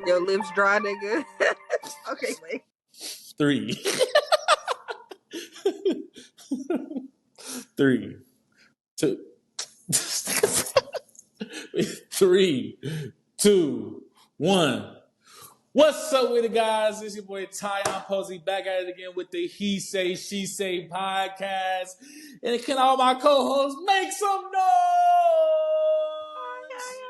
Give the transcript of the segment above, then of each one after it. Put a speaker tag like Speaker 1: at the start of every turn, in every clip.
Speaker 1: Your lips dry, nigga. Okay, wait.
Speaker 2: 3. 3, 2. 3, 2, 1. What's up with it, guys? It's your boy Tyon Posey back at it again with the He Say, She Say podcast. And can all my co-hosts make some noise?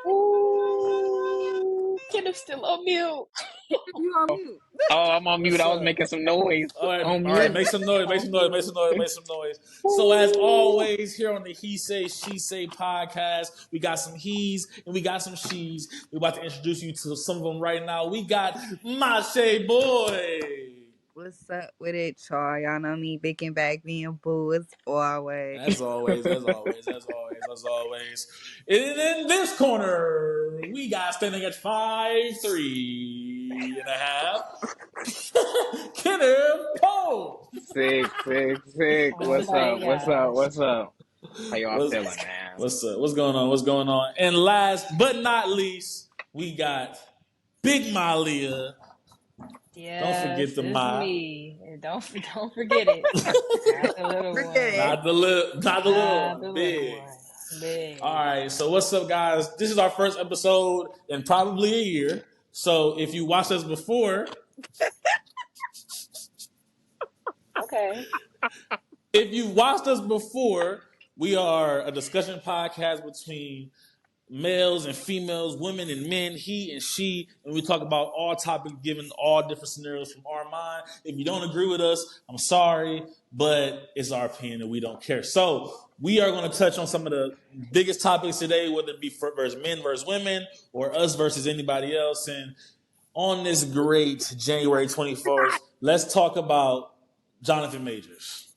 Speaker 3: Ooh, Kenneth's still on mute.
Speaker 1: You on mute.
Speaker 4: Oh, I'm on mute.
Speaker 2: What's
Speaker 4: I was
Speaker 2: up?
Speaker 4: making some noise.
Speaker 2: All
Speaker 4: On
Speaker 2: right,
Speaker 4: mute.
Speaker 2: make some noise, make some noise, make some noise, make some noise. So as always, here on the He Say, She Say podcast, we got some he's and we got some she's. We're about to introduce you to some of them right now. We got Mache Boy.
Speaker 1: What's up with it, y'all? Y'all know me, big and back being boo as always.
Speaker 2: As always. And in this corner, we got standing at 5'3.5", Kenneth Poe.
Speaker 4: Sick. What's up? How y'all feeling, man?
Speaker 2: What's up? What's going on? And last but not least, we got Big Malia.
Speaker 3: Yes,
Speaker 2: Don't forget the
Speaker 3: it's
Speaker 2: Ma.
Speaker 3: me. And don't forget it. Not the little one.
Speaker 2: Not the little one. Big.
Speaker 3: Big.
Speaker 2: All right. So what's up, guys? This is our first episode in probably a year. So if you watched us before,
Speaker 3: Okay.
Speaker 2: if you watched us before, we are a discussion podcast between males and females, women and men, he and she, and we talk about all topics given all different scenarios from our mind. If you don't agree with us, I'm sorry, but it's our opinion and we don't care. So we are going to touch on some of the biggest topics today, whether it be versus men versus women or us versus anybody else. And on this great January 24th, let's talk about Johnathan Majors.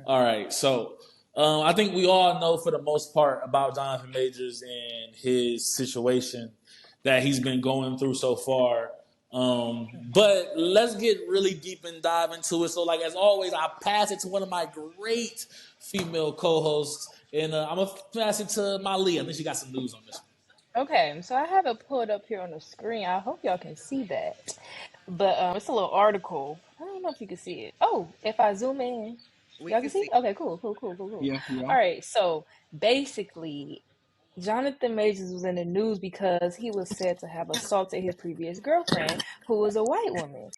Speaker 2: All right, so I think we all know for the most part about Johnathan Majors and his situation that he's been going through so far. But let's get really deep and dive into it. So, like as always, I pass it to one of my great female co-hosts, and I'm gonna pass it to Malia. I think she got some news on this one.
Speaker 3: Okay, so I have it pulled up here on the screen. I hope y'all can see that. But it's a little article. I don't know if you can see it. Oh, if I zoom in, y'all can see? Okay, cool.
Speaker 4: Yeah.
Speaker 3: All right, so basically, Johnathan Majors was in the news because he was said to have assaulted his previous girlfriend, who was a white woman.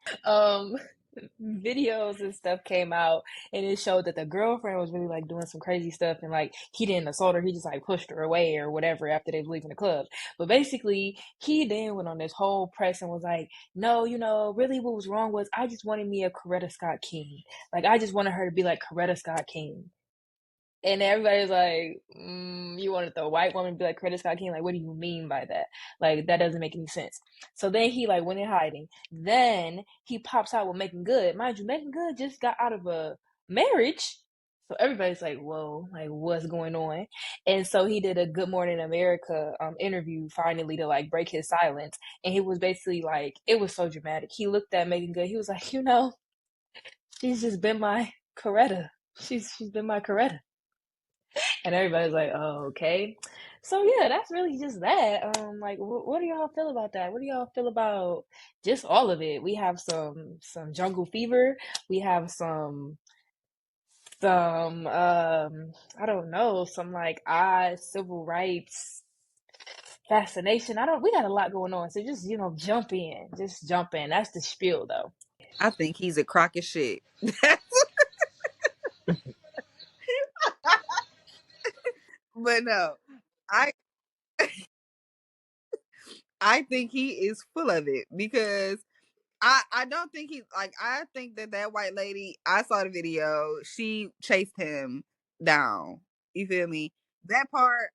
Speaker 3: Videos and stuff came out, and it showed that the girlfriend was really like doing some crazy stuff, and like he didn't assault her, he just like pushed her away or whatever after they was leaving the club. But basically, he then went on this whole press and was like, "No, really, what was wrong was I just wanted me a Coretta Scott King. Like I just wanted her to be like Coretta Scott King." And everybody's like, you wanted the white woman to be like Coretta Scott King? Like, what do you mean by that? Like, that doesn't make any sense. So then he like went in hiding. Then he pops out with Making Good. Mind you, Making Good just got out of a marriage. So everybody's like, whoa, like what's going on? And so he did a Good Morning America interview finally to like break his silence. And he was basically like, it was so dramatic. He looked at Making Good. He was like, she's just been my Coretta. She's been my Coretta. And everybody's like, oh, okay. So yeah, that's really just that. Like, what do y'all feel about that? What do y'all feel about just all of it? We have some jungle fever. We have some I don't know, some like odd civil rights fascination. We got a lot going on. So just jump in. Just jump in. That's the spiel though.
Speaker 1: I think he's a crock of shit. But no, I think he is full of it because I don't think he's like, I think that white lady, I saw the video, she chased him down. You feel me? That part,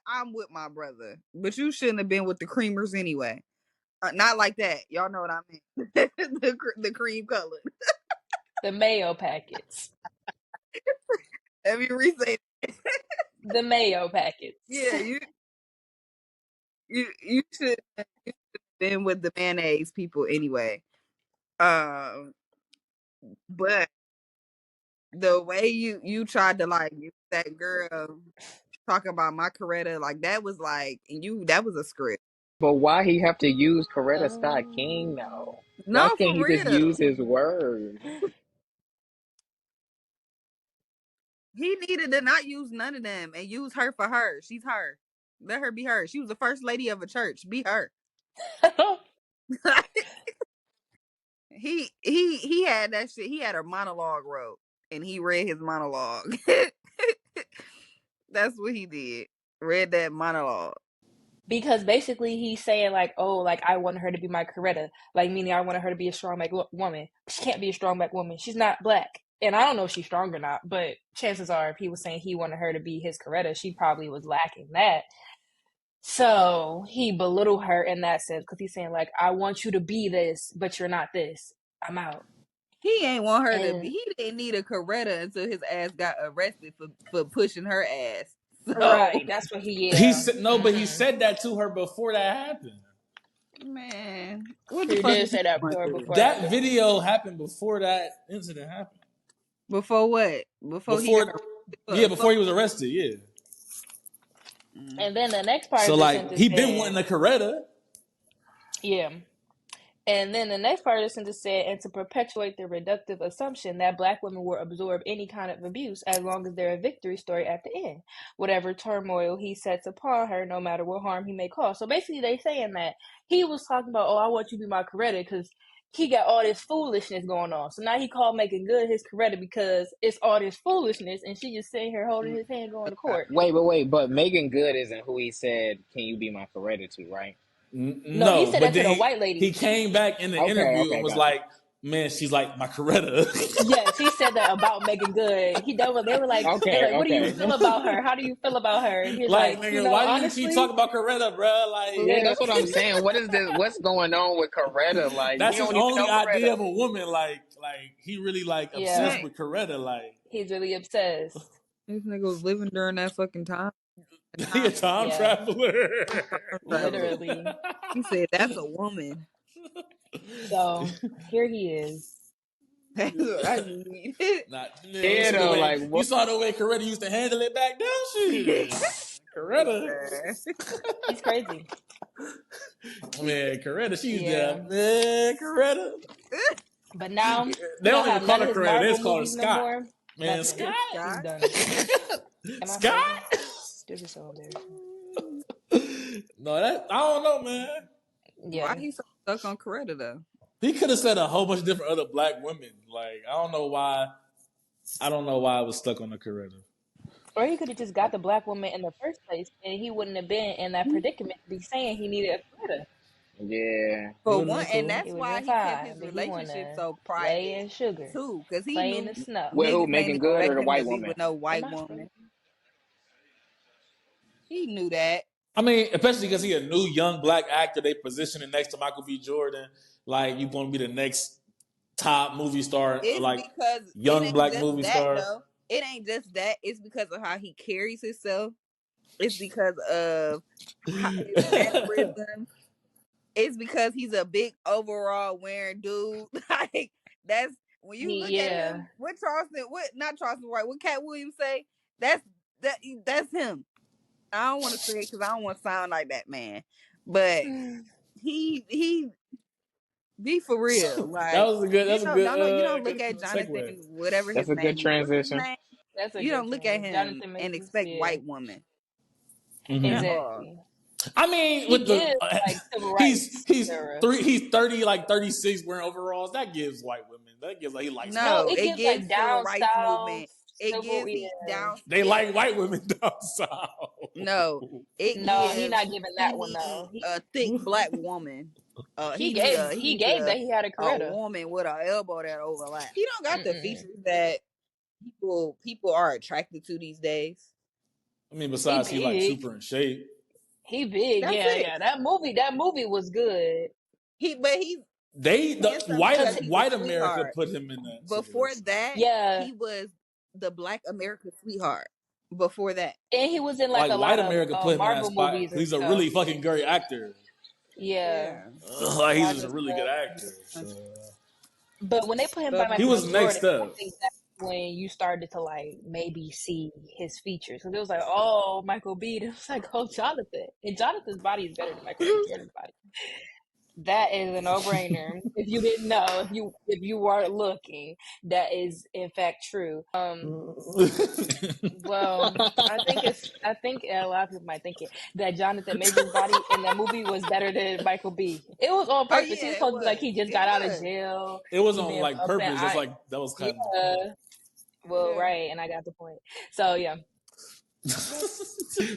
Speaker 1: I'm with my brother, but you shouldn't have been with the creamers anyway. Not like that. Y'all know what I mean. the cream colored.
Speaker 3: The mayo packets.
Speaker 1: Let me re-say that.
Speaker 3: The mayo packets.
Speaker 1: Yeah, you should have been with the mayonnaise people anyway. But the way you tried to like use that girl talking about my Coretta, like that was like, and that was a script.
Speaker 4: But why he have to use Coretta Scott King though? Why
Speaker 1: No,
Speaker 4: can't
Speaker 1: for
Speaker 4: he just
Speaker 1: real.
Speaker 4: use his words?
Speaker 1: He needed to not use none of them and use her for her. She's her. Let her be her. She was the first lady of a church. Be her. he had that shit. He had a monologue wrote and he read his monologue. That's what he did. Read that monologue.
Speaker 3: Because basically he's saying like, oh, like I wanted her to be my Coretta, like meaning I wanted her to be a strong black woman. She can't be a strong black woman. She's not black, and I don't know if she's strong or not. But chances are, if he was saying he wanted her to be his Coretta, she probably was lacking that. So he belittled her in that sense because he's saying like, I want you to be this, but you're not this. I'm out.
Speaker 1: He ain't want her to be.
Speaker 3: And
Speaker 1: He didn't need a Coretta until his ass got arrested for pushing her ass. So,
Speaker 3: right, that's what he.
Speaker 2: He said no, but he said that to her before that happened.
Speaker 1: man, what the
Speaker 3: He
Speaker 1: fuck
Speaker 3: did
Speaker 1: is he
Speaker 3: say that
Speaker 1: going through?
Speaker 3: before that
Speaker 2: That
Speaker 3: happened.
Speaker 2: video happened before that incident happened.
Speaker 1: Before what? Before he got
Speaker 2: Before,
Speaker 1: arrested
Speaker 2: before he was arrested, yeah.
Speaker 3: And then the next part
Speaker 2: So
Speaker 3: of the
Speaker 2: like
Speaker 3: sentence
Speaker 2: he been
Speaker 3: said,
Speaker 2: wanting a Coretta.
Speaker 3: yeah. And then the next part of the sentence said, and to perpetuate the reductive assumption that black women will absorb any kind of abuse as long as they're a victory story at the end, whatever turmoil he sets upon her, no matter what harm he may cause. So basically, they saying that he was talking about, oh, I want you to be my Coretta because he got all this foolishness going on. So now he called Making Good his Coretta because it's all this foolishness, and she just sitting here holding his hand going to court.
Speaker 4: Wait. But Megan Good isn't who he said, "Can you be my Coretta to?" Right?
Speaker 3: No, he
Speaker 2: No,
Speaker 3: said
Speaker 2: but
Speaker 3: that to
Speaker 2: then
Speaker 3: the white
Speaker 2: he
Speaker 3: lady.
Speaker 2: came back in the
Speaker 4: Okay.
Speaker 2: interview and
Speaker 4: Okay.
Speaker 2: was
Speaker 4: Gotcha.
Speaker 2: like, "Man, she's like my Coretta."
Speaker 3: Yes, he said that about Megan Good. They were like,
Speaker 4: Okay.
Speaker 3: what do you
Speaker 4: Okay.
Speaker 3: feel about her? How do you feel about her? And he's
Speaker 2: Like,
Speaker 3: like,
Speaker 2: nigga, why do you keep
Speaker 3: honestly,
Speaker 2: talking about Coretta, bro?
Speaker 4: Yeah,
Speaker 2: Like,
Speaker 4: that's what I'm
Speaker 3: literally,
Speaker 4: saying. What is this? What's going on with Coretta? Like, we
Speaker 2: that's his
Speaker 4: don't even
Speaker 2: only
Speaker 4: know
Speaker 2: idea
Speaker 4: Coretta.
Speaker 2: of a woman. Like he really like obsessed
Speaker 3: yeah,
Speaker 1: man,
Speaker 2: with Coretta. Like,
Speaker 3: he's really obsessed.
Speaker 1: this nigga was living during that fucking time.
Speaker 2: he a
Speaker 1: Time
Speaker 2: time
Speaker 3: Yeah,
Speaker 2: traveler.
Speaker 1: traveler.
Speaker 3: literally.
Speaker 1: He said that's a woman.
Speaker 3: So here he is.
Speaker 1: That's what I need.
Speaker 2: Not, man,
Speaker 4: Yeah, though. Like,
Speaker 2: you
Speaker 4: what?
Speaker 2: saw the way Coretta used to handle it back then. Shit, Coretta.
Speaker 3: He's crazy.
Speaker 2: Man, Coretta, she used to
Speaker 3: Yeah,
Speaker 2: have, man, Coretta.
Speaker 3: but now
Speaker 2: They
Speaker 3: he don't
Speaker 2: don't even
Speaker 3: have
Speaker 2: call
Speaker 3: none
Speaker 2: her
Speaker 3: of his
Speaker 2: Coretta, they
Speaker 3: Marvel
Speaker 2: just call her
Speaker 3: movies no
Speaker 2: Scott.
Speaker 3: more.
Speaker 2: Man,
Speaker 3: Nothing.
Speaker 2: Scott?
Speaker 3: He's
Speaker 1: Scott.
Speaker 3: done. Am I
Speaker 2: Scott?
Speaker 3: frozen? This is so embarrassing.
Speaker 2: No, that I don't know, man.
Speaker 1: Why
Speaker 3: Yeah.
Speaker 1: he so stuck on Coretta though?
Speaker 2: He could have said a whole bunch of different other black women. Like, I don't know why. I don't know why I was stuck on the Coretta.
Speaker 3: Or he could have just got the black woman in the first place, and he wouldn't have been in that predicament to be saying he needed a Coretta.
Speaker 4: Yeah.
Speaker 2: It
Speaker 1: For
Speaker 2: would have
Speaker 1: one,
Speaker 2: been
Speaker 1: and
Speaker 2: cool.
Speaker 3: He
Speaker 1: that's
Speaker 3: would have
Speaker 1: why
Speaker 3: been
Speaker 1: he kept
Speaker 3: fine,
Speaker 1: his
Speaker 3: but he wanted
Speaker 1: relationship
Speaker 3: to
Speaker 1: so
Speaker 3: lay
Speaker 1: private
Speaker 3: in sugar,
Speaker 1: too, because he
Speaker 3: play in
Speaker 1: knew
Speaker 3: the snow.
Speaker 4: With who?
Speaker 1: niggas ain't
Speaker 4: Megan Good or
Speaker 1: expect
Speaker 4: the
Speaker 1: him
Speaker 4: white
Speaker 1: to be
Speaker 4: woman?
Speaker 1: with no
Speaker 3: Am
Speaker 1: white
Speaker 3: I
Speaker 1: woman.
Speaker 3: frozen?
Speaker 1: He knew that.
Speaker 2: I mean, especially because he a new young black actor. They positioning next to Michael B. Jordan. Like, you going to be the next top movie star,
Speaker 1: It's
Speaker 2: like
Speaker 1: because it
Speaker 2: young
Speaker 1: ain't
Speaker 2: black
Speaker 1: just
Speaker 2: movie
Speaker 1: that
Speaker 2: star.
Speaker 1: though. It ain't just that. It's because of how he carries himself. It's because of how his mannerisms. It's because he's a big overall wearing dude. Like that's when you look at
Speaker 3: Yeah.
Speaker 1: him. What Charleston? What not Charleston White? What Katt Williams say? That that's him. I don't want to say it because I don't want to sound like that man. But he be for real.
Speaker 2: That
Speaker 1: Like
Speaker 2: was a good. That's a good.
Speaker 1: no, you don't look
Speaker 2: Good
Speaker 1: at
Speaker 2: segue.
Speaker 1: Jonathan, whatever
Speaker 4: That's
Speaker 1: his
Speaker 4: a good
Speaker 1: name is. What's his
Speaker 4: transition.
Speaker 1: name?
Speaker 3: That's a
Speaker 1: You
Speaker 3: good
Speaker 1: don't look at
Speaker 3: thing.
Speaker 1: him
Speaker 3: Johnathan
Speaker 1: and
Speaker 3: Majors,
Speaker 1: expect
Speaker 3: yeah.
Speaker 1: white woman at
Speaker 2: Mm-hmm.
Speaker 1: all.
Speaker 3: Exactly.
Speaker 2: I mean,
Speaker 3: He
Speaker 2: with the
Speaker 3: gives like civil rights era.
Speaker 2: he's 30 like 36 wearing overalls. That gives white women. That gives like he likes white
Speaker 3: No,
Speaker 1: No,
Speaker 3: it
Speaker 2: women.
Speaker 1: it
Speaker 3: gives like
Speaker 1: gives civil
Speaker 3: down
Speaker 1: rights
Speaker 3: south,
Speaker 1: movement. It
Speaker 3: civil,
Speaker 1: gives he
Speaker 3: yeah.
Speaker 1: down.
Speaker 2: They like white women down south.
Speaker 1: No, it
Speaker 3: No, he
Speaker 1: gives
Speaker 3: not giving
Speaker 1: he
Speaker 3: that one
Speaker 1: need
Speaker 3: though.
Speaker 1: a thick black woman.
Speaker 3: He
Speaker 1: He
Speaker 3: he
Speaker 1: needs
Speaker 3: gave that he had a
Speaker 1: a
Speaker 3: Coretta.
Speaker 1: woman with an elbow that overlap. He don't got the
Speaker 3: Mm-mm.
Speaker 1: features that people are attracted to these days.
Speaker 2: I mean,
Speaker 3: He
Speaker 2: besides he like
Speaker 3: big.
Speaker 2: super in shape.
Speaker 3: He big.
Speaker 1: That's
Speaker 3: Yeah,
Speaker 1: it.
Speaker 3: yeah. That movie was good.
Speaker 1: He's
Speaker 2: The
Speaker 1: handsome because he's a
Speaker 2: white America
Speaker 1: sweetheart.
Speaker 2: put him in that
Speaker 1: Before
Speaker 2: situation.
Speaker 1: that,
Speaker 3: Yeah,
Speaker 1: he was the Black America sweetheart. Before that,
Speaker 3: and he was in like
Speaker 2: Like
Speaker 3: a lot
Speaker 2: white
Speaker 3: of
Speaker 2: America put him in that
Speaker 3: Marvel
Speaker 2: spot
Speaker 3: movies
Speaker 2: because
Speaker 3: and
Speaker 2: he's a
Speaker 3: stuff.
Speaker 2: really fucking great actor.
Speaker 3: Yeah,
Speaker 1: yeah.
Speaker 2: Like
Speaker 3: a
Speaker 2: he's
Speaker 3: lot
Speaker 2: just a
Speaker 3: of
Speaker 2: really good
Speaker 3: stuff.
Speaker 2: actor. So.
Speaker 3: But when they put him by
Speaker 1: Southern
Speaker 2: He
Speaker 3: Michael B.
Speaker 2: was
Speaker 1: Comfort.
Speaker 3: Jordan,
Speaker 2: next
Speaker 3: I
Speaker 2: up.
Speaker 3: think that when you started to like maybe see his features. Because it was like, oh, Michael B. It was like, oh, Johnathan. And Jonathan's body is better than Michael B. Jordan's body. That is a no-brainer. If you didn't know, if you weren't looking, that is in fact true. Well, I think a lot of people might think that Johnathan Majors' body in that movie was better than Michael B. It was on purpose.
Speaker 1: yeah,
Speaker 3: He was supposed to be like he just got out of jail.
Speaker 2: It was
Speaker 3: He
Speaker 2: on
Speaker 3: been
Speaker 2: like
Speaker 3: up and
Speaker 2: purpose. That's like that was kind of the point.
Speaker 3: Well, right, and I got the point. So yeah.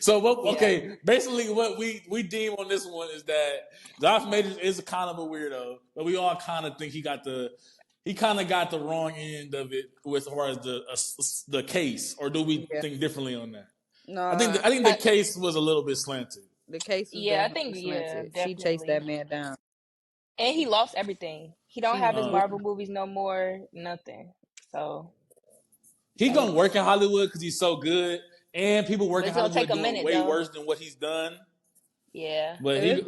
Speaker 2: So okay, basically what we deem on this one is that Josh Majors is a kind of a weirdo, but we all kind of think he kind of got the wrong end of it as far as the case, or do we think differently on that?
Speaker 1: No,
Speaker 2: I think the case was a little bit slanted.
Speaker 1: The case was
Speaker 3: I think
Speaker 1: slanted.
Speaker 3: definitely.
Speaker 1: She chased that man down,
Speaker 3: and he lost everything. He don't have his Marvel movies no more, nothing. So
Speaker 2: he gonna work in Hollywood because he's so good, and people work in Hollywood doing way
Speaker 3: though.
Speaker 2: worse than what he's done.
Speaker 3: Yeah,
Speaker 2: but he's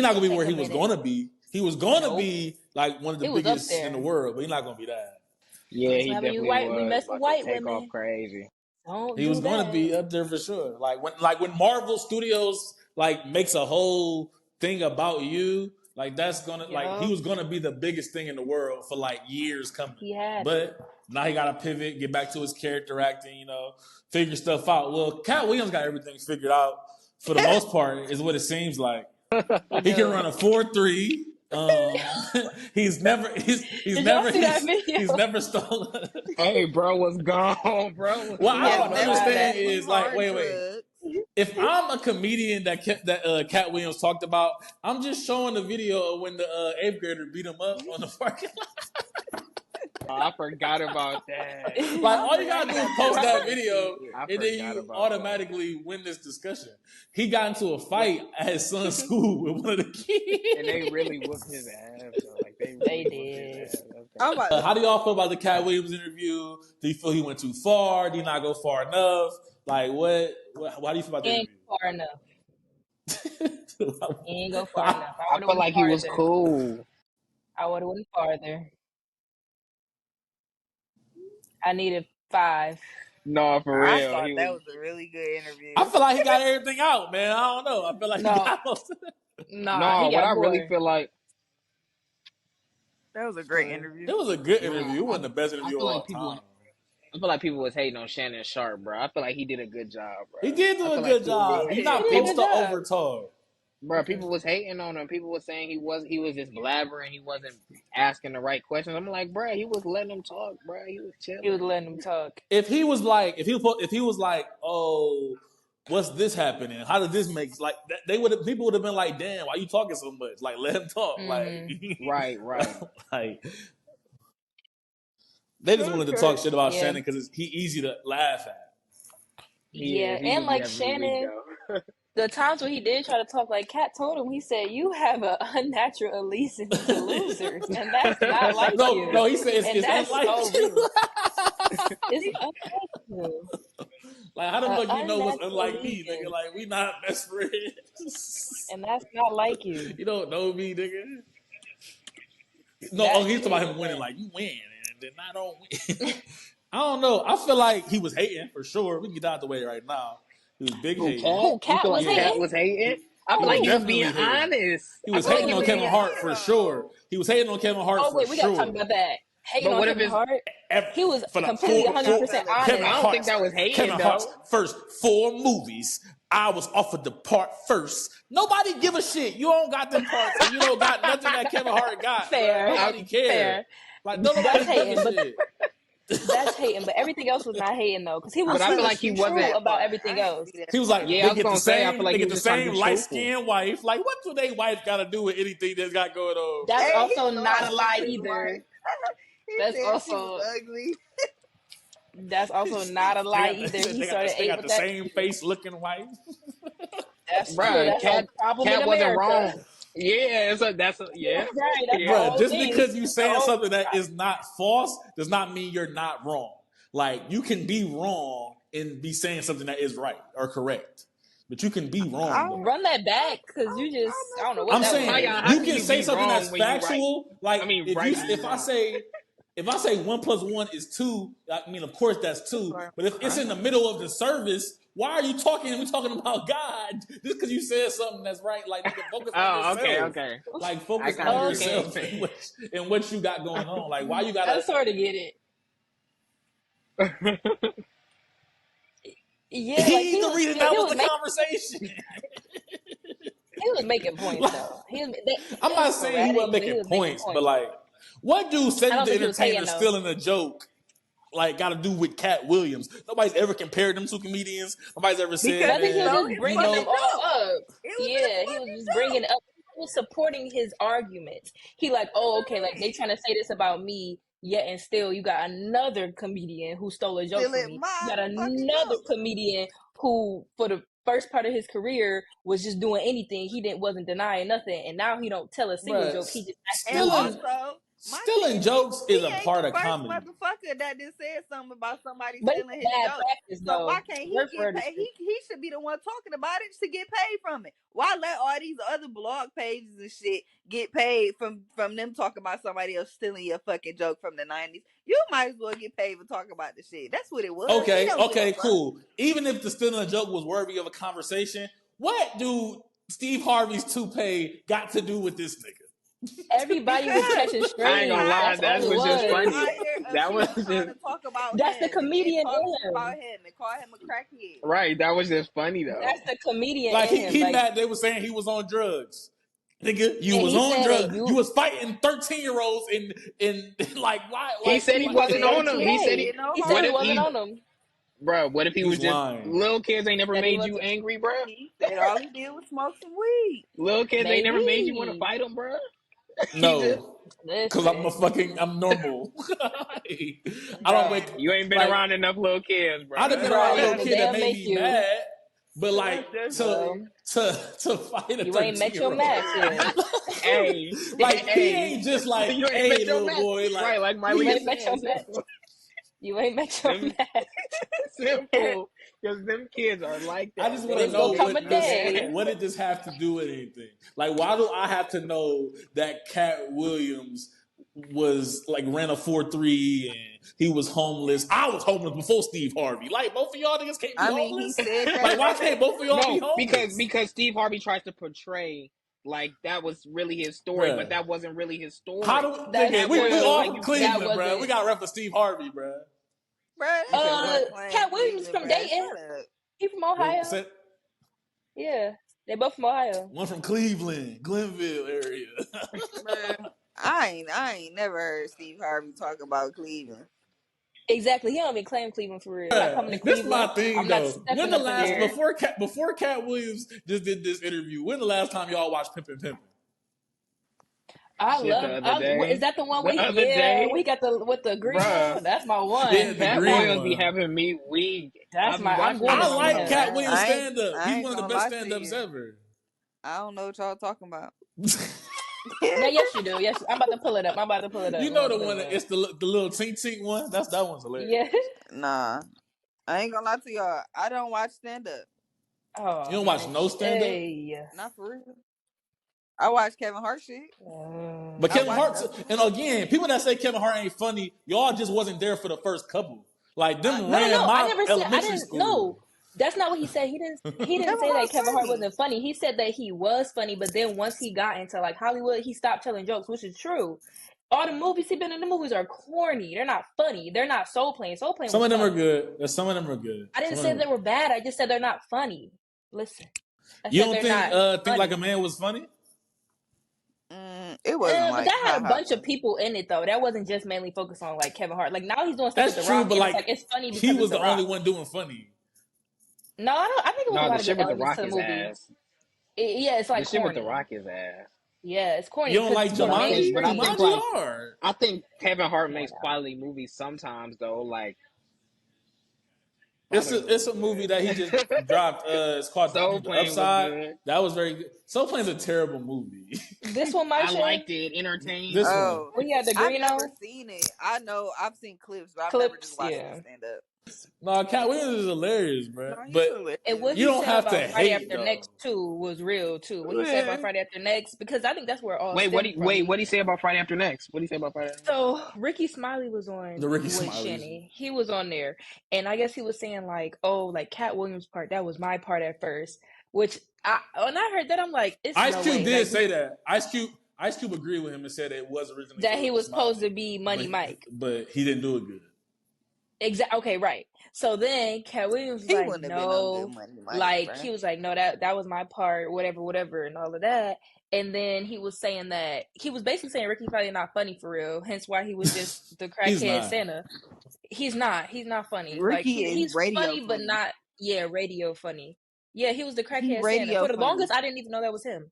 Speaker 2: not gonna be where he was gonna be. He was gonna be like one of the biggest in the world, but he's not gonna be that.
Speaker 4: Yeah, he definitely was.
Speaker 3: We mess with white women.
Speaker 4: Off crazy.
Speaker 2: He was gonna be up there for sure. Like when Marvel Studios like makes a whole thing about you, like that's gonna like he was gonna be the biggest thing in the world for like years coming. But now he gotta pivot, get back to his character acting, figure stuff out. Well, Katt Williams got everything figured out for the most part, is what it seems like. He can run a 4.3. He's never stolen.
Speaker 4: Hey, bro was gone, bro.
Speaker 2: What I don't understand is like, wait. If I'm a comedian that Katt Williams talked about, I'm just showing the video of when the 8th grader beat him up on the parking lot.
Speaker 4: I forgot about that.
Speaker 2: Like, all you gotta do is post that video, and then you automatically win this discussion. He got into a fight at his son's school with one of the kids,
Speaker 4: and they really whooped his ass. Though. Like they did.
Speaker 2: How do y'all feel about the Katt Williams interview? Do you feel he went too far? Did he not go far enough? Like, what? How do you feel about the interview?
Speaker 3: Far enough. He ain't go far enough.
Speaker 4: I feel like he was cool.
Speaker 3: I would have went farther. I needed 5.
Speaker 4: No, for real.
Speaker 1: I thought that was a really good interview.
Speaker 2: I feel like he got everything out, man. I don't know. I feel like he got most of it.
Speaker 4: No, what I really feel like.
Speaker 1: That was a great interview.
Speaker 2: It was a good interview. It wasn't the best interview of all time.
Speaker 4: I feel like people was hating on Shannon Sharp, bro. I feel like he did a good job, bro.
Speaker 2: He did do a good job. He's not supposed to overtalk.
Speaker 4: Bro, people was hating on him. People was saying he was just blabbering. He wasn't asking the right questions. I'm like, bro, he was letting him talk, bro. He was chilling.
Speaker 3: He was letting him talk.
Speaker 2: If he was like, oh, what's this happening? How did this make like that? People would have been like, damn, why you talking so much? Like, let him talk.
Speaker 3: Mm-hmm.
Speaker 2: Like, right. Like, they just wanted to talk shit about Shannon because he easy to laugh at.
Speaker 3: And like Shannon. The times when he did try to talk, like Katt told him, he said, "You have an unnatural allegiance to losers, and that's not like you."
Speaker 2: No, he said it's unlike you.
Speaker 3: It's unlike you.
Speaker 2: Like, how the fuck you know what's unlike me, nigga? Like, we not best friends.
Speaker 3: And that's not like you.
Speaker 2: You don't know me, nigga. No, he's talking about him winning. Like, you win, and then I don't win. I don't know. I feel like he was hating for sure. We can get out the way right now. He was big hating.
Speaker 3: Katt was hating?
Speaker 4: I feel like he was being honest.
Speaker 2: He was hating on Kevin Hart for sure. He was hating on Kevin Hart for sure.
Speaker 3: Oh, wait, we got to talk about that. Hating on Kevin Hart? He was completely 100% honest.
Speaker 4: I don't think that was hating,
Speaker 2: Kevin Hart's first 4 movies, I was offered the part first. Nobody give a shit. You don't got them parts, and you don't got nothing that Kevin Hart got.
Speaker 3: Fair.
Speaker 2: Nobody cares.
Speaker 3: Fair.
Speaker 2: Like, nobody
Speaker 3: hating,
Speaker 2: give a shit.
Speaker 3: That's hating, but everything else was not hating though, because he was.
Speaker 4: But I feel like he wasn't
Speaker 3: about everything else.
Speaker 2: He was like,
Speaker 4: yeah, I was gonna say, I feel like
Speaker 2: they
Speaker 4: he
Speaker 2: get the
Speaker 4: was trying to
Speaker 2: same
Speaker 4: be
Speaker 2: light skinned wife. Like, what do they wife got to do with anything that's got going on?
Speaker 3: That's also not a lie either. That's also
Speaker 1: ugly.
Speaker 3: That's also not a lie either. He started
Speaker 2: they got the same face looking wife.
Speaker 3: That's right.
Speaker 4: Katt wasn't wrong. Yeah, that's right.
Speaker 2: Bro, just because you saying something that is not false does not mean you're not wrong. Like, you can be wrong and be saying something that is right or correct, but you can be wrong.
Speaker 3: Run that back, because you just I don't know what
Speaker 2: I'm saying. You can say something that's factual. Like, if I say if I say 1 + 1 is 2, I mean, of course that's 2. But if it's in the middle of the service, why are you talking? We talking about God just because you said something that's right. Like, nigga, focus on
Speaker 4: Oh,
Speaker 2: yourself.
Speaker 4: okay.
Speaker 2: Like,
Speaker 4: I
Speaker 2: focus
Speaker 4: kind
Speaker 2: on
Speaker 4: of get what you're
Speaker 2: yourself
Speaker 4: saying.
Speaker 2: and what you got going on. Like, why you
Speaker 3: I
Speaker 2: gotta?
Speaker 3: sort of get it. Yeah, like
Speaker 2: He's the reason that was the conversation.
Speaker 3: he was making points
Speaker 2: Like,
Speaker 3: though.
Speaker 2: I'm
Speaker 3: It
Speaker 2: not
Speaker 3: was
Speaker 2: saying he
Speaker 3: sporadic,
Speaker 2: wasn't
Speaker 3: but he
Speaker 2: making
Speaker 3: was making
Speaker 2: points, but
Speaker 3: points.
Speaker 2: like, what do
Speaker 3: I
Speaker 2: Cedric
Speaker 3: don't
Speaker 2: the
Speaker 3: think he was paying
Speaker 2: Entertainer
Speaker 3: though.
Speaker 2: stealing a joke like got to do with Katt Williams? Nobody's ever compared them two comedians. Nobody's ever said,
Speaker 3: But I
Speaker 1: Because
Speaker 3: think
Speaker 1: he
Speaker 3: he was
Speaker 2: man,
Speaker 1: stole
Speaker 3: just
Speaker 1: his
Speaker 2: you
Speaker 3: bringing
Speaker 1: fucking
Speaker 3: them
Speaker 2: know,
Speaker 3: all
Speaker 1: joke.
Speaker 3: up.
Speaker 1: It was his
Speaker 3: Yeah, he was just
Speaker 1: fucking
Speaker 3: bringing
Speaker 1: joke.
Speaker 3: up. He was supporting his arguments. He like, oh, okay, like they trying to say this about me, yet and still you got another comedian who stole a joke from
Speaker 1: Stealing
Speaker 3: me. You
Speaker 1: my
Speaker 3: got
Speaker 1: fucking
Speaker 3: another
Speaker 1: joke.
Speaker 3: comedian who, for the first part of his career, was just doing anything. He wasn't denying nothing, and now he don't tell a single
Speaker 2: bruh,
Speaker 3: joke. He just
Speaker 1: And
Speaker 3: actually do.
Speaker 1: my
Speaker 2: stealing
Speaker 1: thing is,
Speaker 2: jokes
Speaker 1: he
Speaker 2: is a
Speaker 1: ain't
Speaker 2: part
Speaker 1: the
Speaker 2: of
Speaker 1: first
Speaker 2: comedy.
Speaker 1: motherfucker that just said something about somebody
Speaker 3: But it's
Speaker 1: stealing
Speaker 3: a
Speaker 1: his
Speaker 3: bad
Speaker 1: joke.
Speaker 3: practice
Speaker 1: So why
Speaker 3: though.
Speaker 1: can't he
Speaker 3: Word for
Speaker 1: get
Speaker 3: word is
Speaker 1: paid?
Speaker 3: true.
Speaker 1: He should be the one talking about it to get paid from it. Why let all these other blog pages and shit get paid from them talking about somebody else stealing your fucking joke from the 90s? You might as well get paid for talking about the shit. That's what it was. He don't give a
Speaker 2: Okay,
Speaker 1: fuck.
Speaker 2: cool. Even if the stealing a joke was worthy of a conversation, what do Steve Harvey's toupee got to do with this nigga?
Speaker 3: Everybody was
Speaker 1: Because
Speaker 3: catching
Speaker 4: I ain't gonna
Speaker 3: strays.
Speaker 4: lie,
Speaker 3: That's all
Speaker 4: that
Speaker 3: it
Speaker 4: was just
Speaker 1: he
Speaker 4: funny.
Speaker 3: was.
Speaker 1: tired of
Speaker 4: That was
Speaker 1: people trying
Speaker 4: just
Speaker 1: to talk about
Speaker 3: That's the
Speaker 1: him and
Speaker 3: comedian
Speaker 1: talk
Speaker 3: in
Speaker 1: shit about
Speaker 3: him.
Speaker 1: him and call him a crackhead.
Speaker 4: right. That was just funny
Speaker 3: That's
Speaker 4: though.
Speaker 3: the comedian
Speaker 2: Like
Speaker 3: in him.
Speaker 2: he
Speaker 3: Like,
Speaker 2: mad they were saying he was on drugs. Nigga, you
Speaker 3: and
Speaker 2: was
Speaker 3: he
Speaker 2: on
Speaker 3: said that
Speaker 2: drugs. You
Speaker 3: you
Speaker 2: was fighting 13-year-olds in like why
Speaker 4: He
Speaker 2: like
Speaker 4: said he
Speaker 3: he
Speaker 2: like
Speaker 3: fought the
Speaker 4: wasn't on him.
Speaker 3: 13
Speaker 4: He said
Speaker 3: a
Speaker 4: he.
Speaker 1: Get no
Speaker 3: He said
Speaker 4: What
Speaker 3: he
Speaker 4: if
Speaker 1: harm.
Speaker 3: wasn't
Speaker 4: he,
Speaker 3: on them.
Speaker 4: bro? What if he
Speaker 2: he's
Speaker 4: was just
Speaker 2: lying.
Speaker 4: little kids ain't never
Speaker 3: Said he
Speaker 4: made you
Speaker 3: wasn't.
Speaker 4: angry, bro?
Speaker 1: He said all he did was smoke some weed.
Speaker 4: Little kids ain't never made you want to
Speaker 3: Maybe.
Speaker 4: fight them, bro. He just
Speaker 2: No. Cause
Speaker 3: Listen.
Speaker 2: I'm normal. I don't
Speaker 3: Bro.
Speaker 2: make
Speaker 4: you ain't been
Speaker 2: like
Speaker 4: around enough little kids,
Speaker 2: I'd have
Speaker 4: bro.
Speaker 2: been around a
Speaker 3: Right.
Speaker 2: little
Speaker 3: Because
Speaker 2: kid that
Speaker 3: they'll
Speaker 2: made
Speaker 3: make
Speaker 2: me
Speaker 3: you.
Speaker 2: mad, but like
Speaker 4: That's
Speaker 3: Well,
Speaker 2: to fight a
Speaker 3: you ain't
Speaker 2: 13
Speaker 3: met
Speaker 2: year
Speaker 3: your
Speaker 2: old.
Speaker 3: match yet.
Speaker 4: hey,
Speaker 2: Like he
Speaker 4: hey,
Speaker 2: ain't just like,
Speaker 4: you ain't
Speaker 2: hey,
Speaker 4: met your
Speaker 2: little
Speaker 4: match,
Speaker 2: boy, like
Speaker 4: right? Like
Speaker 3: You
Speaker 4: Miley
Speaker 2: he
Speaker 3: ain't met your
Speaker 4: saying,
Speaker 3: match.
Speaker 4: simple,
Speaker 3: You ain't met your match.
Speaker 4: simple, because them kids are like
Speaker 2: I
Speaker 4: that.
Speaker 2: just want
Speaker 4: They
Speaker 2: to
Speaker 3: It's
Speaker 2: know
Speaker 3: gonna
Speaker 4: get
Speaker 3: come a
Speaker 4: mad.
Speaker 3: day.
Speaker 2: what did this have to do with anything? Like, why do I have to know that Katt Williams was like ran a 4.3 and he was homeless? I was homeless before Steve Harvey. Like, both of y'all niggas can't be
Speaker 1: I mean, he
Speaker 2: homeless.
Speaker 1: said that
Speaker 2: Like, why
Speaker 1: though.
Speaker 2: can't both of y'all be
Speaker 4: No,
Speaker 2: homeless,
Speaker 4: because Steve Harvey tries to portray like that was really his story, but
Speaker 2: bruh?
Speaker 4: that wasn't really his
Speaker 2: How
Speaker 4: story.
Speaker 2: do
Speaker 3: That's
Speaker 2: nigga?
Speaker 4: Cat
Speaker 2: We
Speaker 4: Williams,
Speaker 2: all
Speaker 3: true.
Speaker 4: like
Speaker 2: from
Speaker 4: you said,
Speaker 3: That
Speaker 2: Cleveland, bruh. We
Speaker 3: wasn't.
Speaker 2: got to rep for Steve Harvey, bruh.
Speaker 1: Bro, that
Speaker 4: you said
Speaker 1: nigga
Speaker 4: what?
Speaker 1: wasn't playing
Speaker 3: Cat Williams
Speaker 1: Cleveland,
Speaker 3: from
Speaker 1: bro.
Speaker 3: Dayton.
Speaker 1: Shut up.
Speaker 3: He from Ohio.
Speaker 2: Said
Speaker 3: Yeah. They both from Ohio.
Speaker 2: one from Cleveland, Glenville area.
Speaker 1: Bro, I ain't never heard Steve Harvey talk about Cleveland.
Speaker 3: Exactly. He don't even claim Cleveland for real. I'm not coming to
Speaker 2: This is my
Speaker 3: Cleveland.
Speaker 2: thing
Speaker 3: I'm not
Speaker 2: though. When
Speaker 3: stepping
Speaker 2: the
Speaker 3: up in
Speaker 2: last
Speaker 3: there.
Speaker 2: before Cat Williams just did this interview, when the last time y'all watched Pimpin' Pimpin'?
Speaker 3: I
Speaker 4: Shit, the
Speaker 3: love.
Speaker 4: other
Speaker 3: Is
Speaker 4: day,
Speaker 3: that the one
Speaker 4: the
Speaker 3: where
Speaker 4: other
Speaker 3: we
Speaker 4: day,
Speaker 3: got the with the green
Speaker 4: bruh.
Speaker 3: on? That's my
Speaker 2: Yeah,
Speaker 3: one.
Speaker 2: the
Speaker 4: Cat
Speaker 2: green
Speaker 4: Williams be
Speaker 2: one.
Speaker 4: having me weak.
Speaker 3: That's
Speaker 4: I be
Speaker 3: my. I'm
Speaker 4: watching
Speaker 3: going
Speaker 4: them
Speaker 3: to
Speaker 2: I
Speaker 3: see
Speaker 4: songs
Speaker 2: like
Speaker 3: him.
Speaker 2: Cat
Speaker 4: though.
Speaker 2: Williams stand up.
Speaker 1: I
Speaker 2: He's
Speaker 1: ain't
Speaker 2: one of the
Speaker 1: gonna
Speaker 2: best
Speaker 1: lie to
Speaker 2: stand ups
Speaker 1: you.
Speaker 2: ever.
Speaker 1: I don't know what y'all talking about.
Speaker 3: No, yes you do. Yes, I'm about to pull it up. I'm about to pull it up.
Speaker 2: You
Speaker 3: I'm
Speaker 2: know
Speaker 3: about to
Speaker 2: the
Speaker 3: pull
Speaker 2: one
Speaker 3: it
Speaker 2: that
Speaker 3: up.
Speaker 2: it's the little tink tink one. That one's hilarious.
Speaker 3: Yeah.
Speaker 1: Nah, I ain't gonna lie to y'all. I don't watch stand up.
Speaker 2: You
Speaker 3: Oh
Speaker 2: don't watch
Speaker 3: man.
Speaker 2: no stand up,
Speaker 3: Hey.
Speaker 1: Not for real. I watch Kevin Hart shit.
Speaker 2: but
Speaker 1: I
Speaker 2: Kevin
Speaker 1: watch
Speaker 2: Hart.
Speaker 1: other
Speaker 2: And
Speaker 1: shit.
Speaker 2: again, people that say Kevin Hart ain't funny, y'all just wasn't there for the first couple. Like them
Speaker 3: No,
Speaker 2: ran
Speaker 3: I
Speaker 2: my
Speaker 3: never said. I
Speaker 2: elementary
Speaker 3: didn't.
Speaker 2: school.
Speaker 3: No, that's not what he said. He didn't
Speaker 1: Kevin
Speaker 3: say that
Speaker 1: Hart
Speaker 3: Kevin Hart
Speaker 1: funny.
Speaker 3: wasn't funny. He said that he was funny, but then once he got into like Hollywood, he stopped telling jokes, which is true. All the movies he been in, the movies are corny. They're not funny. They're not Soul Plane. Soul Plane
Speaker 2: Some
Speaker 3: was
Speaker 2: of them are
Speaker 3: funny.
Speaker 2: good. Some of them are good.
Speaker 3: I didn't
Speaker 2: Some of
Speaker 3: say
Speaker 2: them are
Speaker 3: they
Speaker 2: good.
Speaker 3: were bad. I just said they're not funny. Listen, I
Speaker 2: You
Speaker 3: said
Speaker 2: don't
Speaker 3: they're not
Speaker 2: think Like a
Speaker 3: funny.
Speaker 2: Man was funny?
Speaker 1: It wasn't
Speaker 3: But
Speaker 1: like
Speaker 3: that had
Speaker 1: ha
Speaker 3: a
Speaker 1: ha
Speaker 3: bunch of
Speaker 1: funny.
Speaker 3: people in it though. That wasn't just mainly focused on like Kevin Hart. Like now he's doing stuff with The
Speaker 2: That's true,
Speaker 3: Rock,
Speaker 2: but
Speaker 3: and it's
Speaker 2: like
Speaker 3: like it's funny
Speaker 2: he
Speaker 3: because it's
Speaker 2: was
Speaker 3: The
Speaker 2: the only
Speaker 3: Rock.
Speaker 2: one doing funny.
Speaker 3: No, I don't. I think it was a
Speaker 4: No, the
Speaker 3: lot of
Speaker 4: shit
Speaker 3: good
Speaker 4: with the
Speaker 3: elements
Speaker 4: Rock
Speaker 3: to the
Speaker 4: is
Speaker 3: movie.
Speaker 4: ass.
Speaker 3: Yeah, it's
Speaker 4: The
Speaker 3: like
Speaker 4: shit with the
Speaker 3: corny.
Speaker 4: Rock is ass.
Speaker 3: Yeah, it's corny
Speaker 2: You don't
Speaker 3: because
Speaker 2: like
Speaker 3: it's for the
Speaker 2: Jumanji?
Speaker 4: But I
Speaker 3: mainstream.
Speaker 4: think
Speaker 2: Jumanji
Speaker 4: like
Speaker 2: hard.
Speaker 4: I think Kevin Hart
Speaker 3: Yeah,
Speaker 4: makes quality movies sometimes though. Like
Speaker 2: It's
Speaker 4: Father
Speaker 2: a
Speaker 4: was
Speaker 2: movie that he
Speaker 4: good.
Speaker 2: just dropped. It's called
Speaker 4: Soul
Speaker 2: The
Speaker 4: Plane was
Speaker 2: Upside.
Speaker 4: good.
Speaker 2: That was very good. Soul Plane's a terrible movie.
Speaker 3: this one,
Speaker 4: I
Speaker 3: Marsha,
Speaker 4: liked it. Entertained.
Speaker 2: This one.
Speaker 1: Oh,
Speaker 3: when you had the
Speaker 1: I've
Speaker 3: green
Speaker 1: never
Speaker 3: on
Speaker 1: seen it. I know I've seen clips, but I've never
Speaker 3: clips,
Speaker 1: just watched the
Speaker 3: yeah,
Speaker 1: stand up.
Speaker 2: No, Katt Williams is hilarious, bro.
Speaker 1: No, he's
Speaker 2: But
Speaker 1: hilarious.
Speaker 3: And what
Speaker 2: you
Speaker 3: he
Speaker 2: don't
Speaker 3: said
Speaker 2: have to
Speaker 3: about Friday
Speaker 2: hate
Speaker 3: After
Speaker 2: though.
Speaker 3: Next too was real too. What he said about
Speaker 1: Man.
Speaker 3: Friday After Next, because I think that's where it all
Speaker 4: Wait,
Speaker 3: stemmed from.
Speaker 4: what do you say about Friday After Next? What do you say about Friday After Next?
Speaker 3: So Ricky Smiley was
Speaker 2: The
Speaker 3: on
Speaker 2: Ricky
Speaker 3: with
Speaker 2: Smiley.
Speaker 3: Shanny. He was on there, and I guess he was saying like, "Oh, like Katt Williams' part, that was my part at first." Which when I heard that, I'm like, "It's
Speaker 2: Ice
Speaker 3: no
Speaker 2: Cube
Speaker 3: way."
Speaker 2: did
Speaker 3: Like
Speaker 2: say that. Ice Cube agreed with him and said it was originally
Speaker 3: that
Speaker 2: for
Speaker 3: he
Speaker 2: Ricky
Speaker 3: was supposed
Speaker 2: Smiley,
Speaker 3: to be Money Mike.
Speaker 2: but he didn't do it good.
Speaker 3: Exactly. Okay, right. So then Katt Williams was
Speaker 1: He
Speaker 3: like,
Speaker 1: wouldn't have been no good
Speaker 3: "No,"
Speaker 1: Money Mike,
Speaker 3: like
Speaker 1: bro.
Speaker 3: he was like, "No, that was my part, whatever, and all of that." And then he was saying that he was basically saying Ricky Smiley not funny for real, hence why he was just the
Speaker 2: He's
Speaker 3: crackhead
Speaker 2: not.
Speaker 3: Santa. He's not funny. Like
Speaker 1: Ricky is
Speaker 3: he's
Speaker 1: radio
Speaker 3: funny, but
Speaker 1: funny.
Speaker 3: not radio funny. Yeah, he was the
Speaker 1: He
Speaker 3: crackhead Santa.
Speaker 1: radio
Speaker 3: For the
Speaker 1: funny.
Speaker 3: longest, I didn't even know that was him.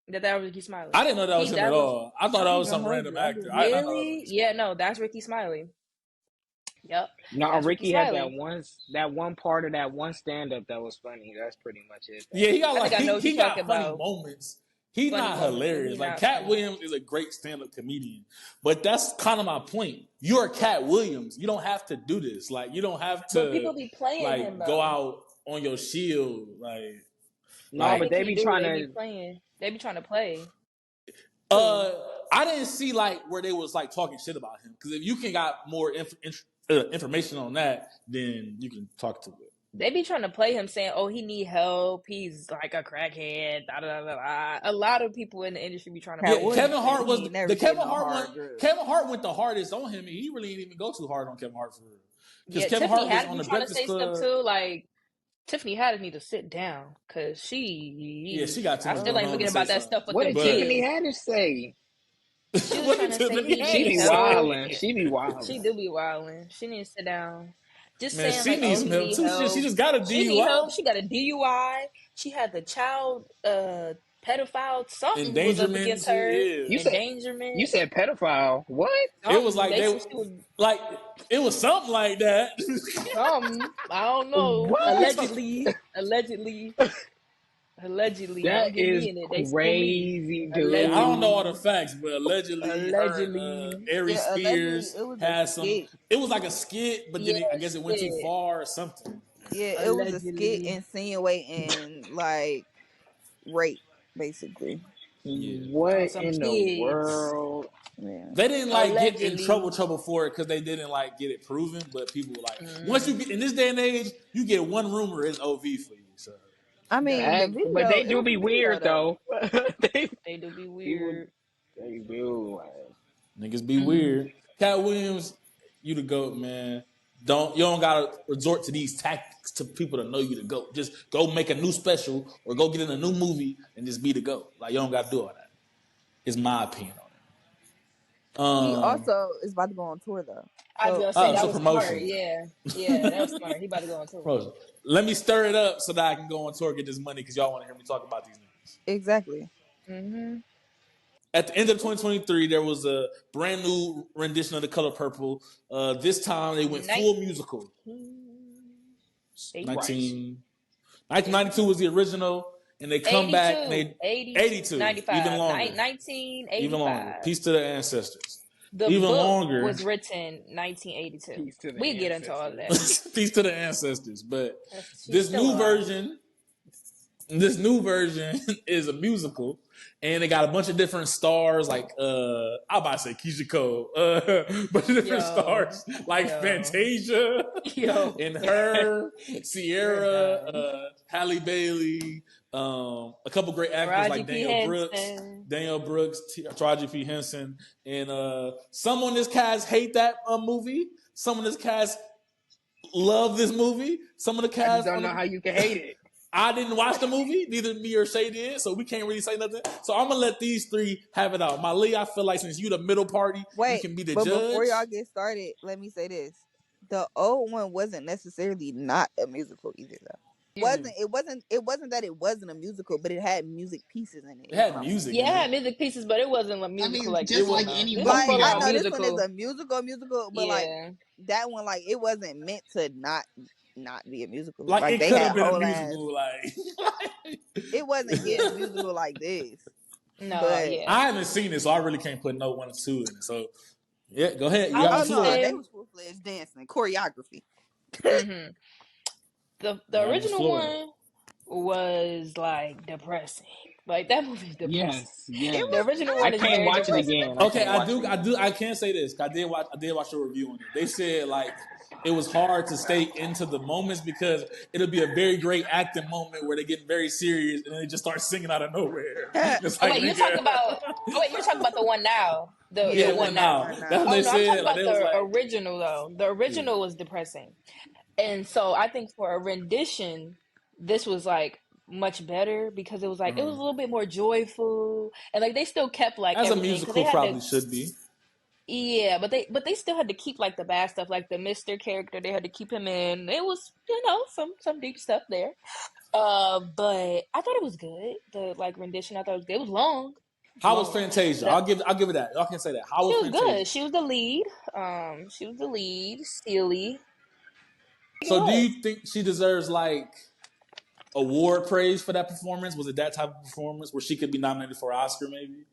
Speaker 3: That was Ricky Smiley.
Speaker 2: I didn't know that was him at all. I thought that was some random actor. I thought that was
Speaker 3: Really?
Speaker 2: Ricky Smiley.
Speaker 3: Yeah, no, that's Ricky Smiley. Yep.
Speaker 4: No,
Speaker 3: That's
Speaker 4: Ricky had
Speaker 3: Smiley.
Speaker 4: that one part of that one stand up that was funny. That's pretty much it.
Speaker 2: Yeah, he got
Speaker 3: I
Speaker 2: like
Speaker 3: think I know what
Speaker 2: he
Speaker 3: you're
Speaker 2: got
Speaker 3: talking
Speaker 2: funny
Speaker 3: about.
Speaker 2: moments. He's
Speaker 3: Funny
Speaker 2: not
Speaker 3: moments, but
Speaker 2: hilarious.
Speaker 3: he
Speaker 2: Like
Speaker 3: not
Speaker 2: Katt
Speaker 3: funny.
Speaker 2: Williams is a great stand-up comedian, but that's kind of my point. You're Katt Williams. You don't have to do this. Like you don't have
Speaker 3: But
Speaker 2: to
Speaker 3: people be playing
Speaker 2: like
Speaker 3: him though.
Speaker 2: go out on your shield. Like
Speaker 4: No,
Speaker 3: I
Speaker 4: but
Speaker 3: think
Speaker 4: they
Speaker 3: he
Speaker 4: be trying
Speaker 3: They
Speaker 4: to.
Speaker 3: be playing. They be trying to play.
Speaker 2: I didn't see like where they was like talking shit about him because if you can got more information on that, then you can talk to it.
Speaker 3: They be trying to play him saying, "Oh, he need help. He's like a crackhead." Da, da, da, da. A lot of people in the industry be trying to
Speaker 1: Katt
Speaker 3: play him.
Speaker 2: Kevin Hart was the Kevin
Speaker 1: no
Speaker 2: Hart
Speaker 1: hard
Speaker 2: one.
Speaker 1: drugs.
Speaker 2: Kevin Hart went the hardest on him, and he really didn't even go too hard on Kevin Hart for real. Because
Speaker 3: Yeah,
Speaker 2: Kevin
Speaker 3: Tiffany
Speaker 2: Hart was
Speaker 3: Haddish
Speaker 2: on
Speaker 3: be
Speaker 2: the
Speaker 3: trying to
Speaker 2: Breakfast
Speaker 3: say
Speaker 2: Club.
Speaker 3: stuff too. Like Tiffany Haddish need to sit down because
Speaker 2: Yeah, she got too
Speaker 3: I
Speaker 2: much
Speaker 3: still
Speaker 2: going
Speaker 3: ain't
Speaker 2: on
Speaker 3: looking
Speaker 2: to
Speaker 3: about
Speaker 2: say
Speaker 3: that stuff with
Speaker 4: What
Speaker 3: them
Speaker 4: did
Speaker 2: but
Speaker 4: Tiffany
Speaker 3: kids.
Speaker 4: Haddish say?
Speaker 3: She was
Speaker 2: what
Speaker 3: trying
Speaker 2: did
Speaker 3: to say
Speaker 2: Tiffany
Speaker 3: he
Speaker 4: She
Speaker 3: need
Speaker 4: be
Speaker 2: Haddish
Speaker 3: help.
Speaker 2: say?
Speaker 4: wildin'. She be
Speaker 3: She
Speaker 4: wildin'.
Speaker 3: do be wilding. She needs to sit down. Just
Speaker 2: Man,
Speaker 3: saying
Speaker 2: she
Speaker 3: like, oh,
Speaker 2: needs some
Speaker 3: he
Speaker 2: help
Speaker 3: need
Speaker 2: too. She
Speaker 3: help.
Speaker 2: just got a
Speaker 3: She need help.
Speaker 2: DUI.
Speaker 3: She got a DUI. She had the child pedophile. Something was up
Speaker 2: Endangerment.
Speaker 3: against her.
Speaker 4: You said you
Speaker 3: Endangerment.
Speaker 4: said pedophile. What?
Speaker 2: It was
Speaker 3: Something.
Speaker 2: like
Speaker 3: They
Speaker 2: they
Speaker 3: said she was
Speaker 2: like it was something like that.
Speaker 3: something. I don't know.
Speaker 4: What?
Speaker 3: Allegedly. Allegedly. Allegedly.
Speaker 4: That
Speaker 3: Don't get
Speaker 4: is
Speaker 3: me in it. They school me.
Speaker 4: crazy,
Speaker 2: Yeah, I don't know all the
Speaker 3: Allegedly.
Speaker 2: facts, but allegedly her and
Speaker 3: Allegedly.
Speaker 2: Ari
Speaker 1: Yeah, allegedly
Speaker 2: Spears
Speaker 1: it was a
Speaker 2: had some.
Speaker 1: skit.
Speaker 2: It was like a skit, but then I guess it went too
Speaker 3: Shit.
Speaker 2: far or something.
Speaker 1: Yeah, it was a skit
Speaker 3: Allegedly.
Speaker 1: insinuating like rape, basically.
Speaker 2: Yeah,
Speaker 3: On
Speaker 4: what
Speaker 3: some
Speaker 4: in the
Speaker 3: kids.
Speaker 4: world?
Speaker 1: Yeah.
Speaker 2: they didn't like get in
Speaker 3: Allegedly.
Speaker 2: trouble for it because they didn't like get it proven. But people were like, once you
Speaker 3: Mm.
Speaker 2: get in this day and age, you get one rumor, it's OV for you. So
Speaker 1: I mean, the
Speaker 4: But
Speaker 1: video,
Speaker 4: they
Speaker 1: it
Speaker 4: do
Speaker 1: was
Speaker 4: be
Speaker 1: a video
Speaker 4: weird
Speaker 1: though.
Speaker 4: though. they
Speaker 3: They do be
Speaker 4: people
Speaker 3: weird.
Speaker 4: they do.
Speaker 2: niggas be weird. Katt Williams, you the GOAT, man. You don't gotta resort to these tactics to people to know you the GOAT. Just go make a new special or go get in a new movie and just be the GOAT. Like you don't gotta do all that. It's my opinion on it.
Speaker 1: He also is about to go on tour though.
Speaker 3: I was
Speaker 1: So
Speaker 3: gonna say that
Speaker 2: So
Speaker 3: was smart.
Speaker 2: promotion.
Speaker 3: Yeah. Yeah, that was smart. He about to go on tour.
Speaker 2: Promotion. Let me stir it up so that I can go on tour and get this money because y'all want to hear me talk about these niggas.
Speaker 1: exactly.
Speaker 3: Mm-hmm.
Speaker 2: At the end of 2023, there was a brand new rendition of The Color Purple. This time they went full musical. 1992 was the original, and they come back and they 82,
Speaker 3: 95,
Speaker 2: even longer,
Speaker 3: 1985.
Speaker 2: even longer. Peace to the ancestors.
Speaker 3: The
Speaker 2: even
Speaker 3: book
Speaker 2: longer
Speaker 3: was written 1982. We get into all of that.
Speaker 2: Peace to the ancestors. But
Speaker 3: She's
Speaker 2: this
Speaker 3: still
Speaker 2: new
Speaker 3: alive.
Speaker 2: version is a musical, and it got a bunch of different stars, like I'm about to say Keisha Cole, bunch of different stars like Fantasia, and her, Sierra, Halle Bailey, a couple great actors like Daniel Brooks, Taraji P. Henson, and some on this cast hate that movie. Some of this cast love this movie. Some of the cast
Speaker 4: I just don't know how you can hate it.
Speaker 2: I didn't watch the movie, neither me or Shay did, so we can't really say nothing. So I'm gonna let these three have it out. Malia, I feel like since you the middle party, you can be the judge.
Speaker 1: Before y'all get started, let me say this: the old one wasn't necessarily not a musical either, though. It wasn't that it wasn't a musical, but it had music pieces in it.
Speaker 2: It had music.
Speaker 3: Yeah, it had music pieces, but it wasn't a musical like this one.
Speaker 4: Any
Speaker 3: this
Speaker 1: like,
Speaker 3: full
Speaker 1: I
Speaker 3: on
Speaker 1: know
Speaker 3: musical.
Speaker 1: this one is a musical, but like that one, like it wasn't meant to not be a musical.
Speaker 2: Like it
Speaker 1: they
Speaker 2: could
Speaker 1: had
Speaker 2: have been a
Speaker 1: ass,
Speaker 2: musical. Like
Speaker 1: it wasn't getting musical like this.
Speaker 3: No,
Speaker 1: but
Speaker 2: I haven't seen it, so I really can't put no 1 or 2 in it. So Yeah, go ahead. You
Speaker 3: I
Speaker 2: have
Speaker 3: would
Speaker 2: the
Speaker 1: Oh no,
Speaker 2: floor.
Speaker 1: they
Speaker 3: say,
Speaker 1: was full fledged dancing, choreography.
Speaker 3: hmm the
Speaker 2: You have the
Speaker 3: original
Speaker 2: floor.
Speaker 3: one was like depressing. Like that movie's depressing.
Speaker 4: Yes,
Speaker 1: It
Speaker 3: The
Speaker 4: yes.
Speaker 1: was.
Speaker 3: original
Speaker 4: I
Speaker 3: one is
Speaker 4: can't
Speaker 3: very
Speaker 4: watch it
Speaker 3: depressing.
Speaker 4: again. I
Speaker 2: Okay,
Speaker 4: can't watch it again.
Speaker 2: I can say this. I did watch a review on it. They said like it was hard to stay into the moments because it'll be a very great acting moment where they get very serious and then they just start singing out of nowhere. It's
Speaker 3: Oh
Speaker 2: like
Speaker 3: wait, you're talking
Speaker 2: nigga.
Speaker 3: about? Oh wait, you're talking about the one now. The
Speaker 2: Yeah,
Speaker 1: Yeah,
Speaker 3: one
Speaker 2: one
Speaker 1: the
Speaker 3: now.
Speaker 2: now.
Speaker 1: one
Speaker 2: That's what
Speaker 1: now.
Speaker 3: Oh
Speaker 2: they
Speaker 3: no, I'm talking
Speaker 2: said. Like
Speaker 3: about
Speaker 2: they was
Speaker 3: the
Speaker 2: like,
Speaker 3: original though. The
Speaker 2: yeah.
Speaker 3: original was depressing, and so I think for a rendition, this was like much better because it was like it was a little bit more joyful, and like they still kept like
Speaker 2: As a
Speaker 3: everything because they
Speaker 2: musical
Speaker 3: had to.
Speaker 2: probably should be.
Speaker 3: Yeah, but they still had to keep like the bad stuff, like the Mister character. They had to keep him in. It was some deep stuff there. But I thought it was good. The like rendition, I thought it was good. It was long. It's
Speaker 2: How was
Speaker 3: long.
Speaker 2: Fantasia?
Speaker 3: That
Speaker 2: I'll give it that. Y'all can say that. How
Speaker 3: she
Speaker 2: was
Speaker 3: was good.
Speaker 2: Fantasia?
Speaker 3: She was the lead. She was the lead. Steely. It
Speaker 2: So do
Speaker 3: was.
Speaker 2: you think she deserves like award praise for that performance? Was it that type of performance where she could be nominated for an Oscar maybe?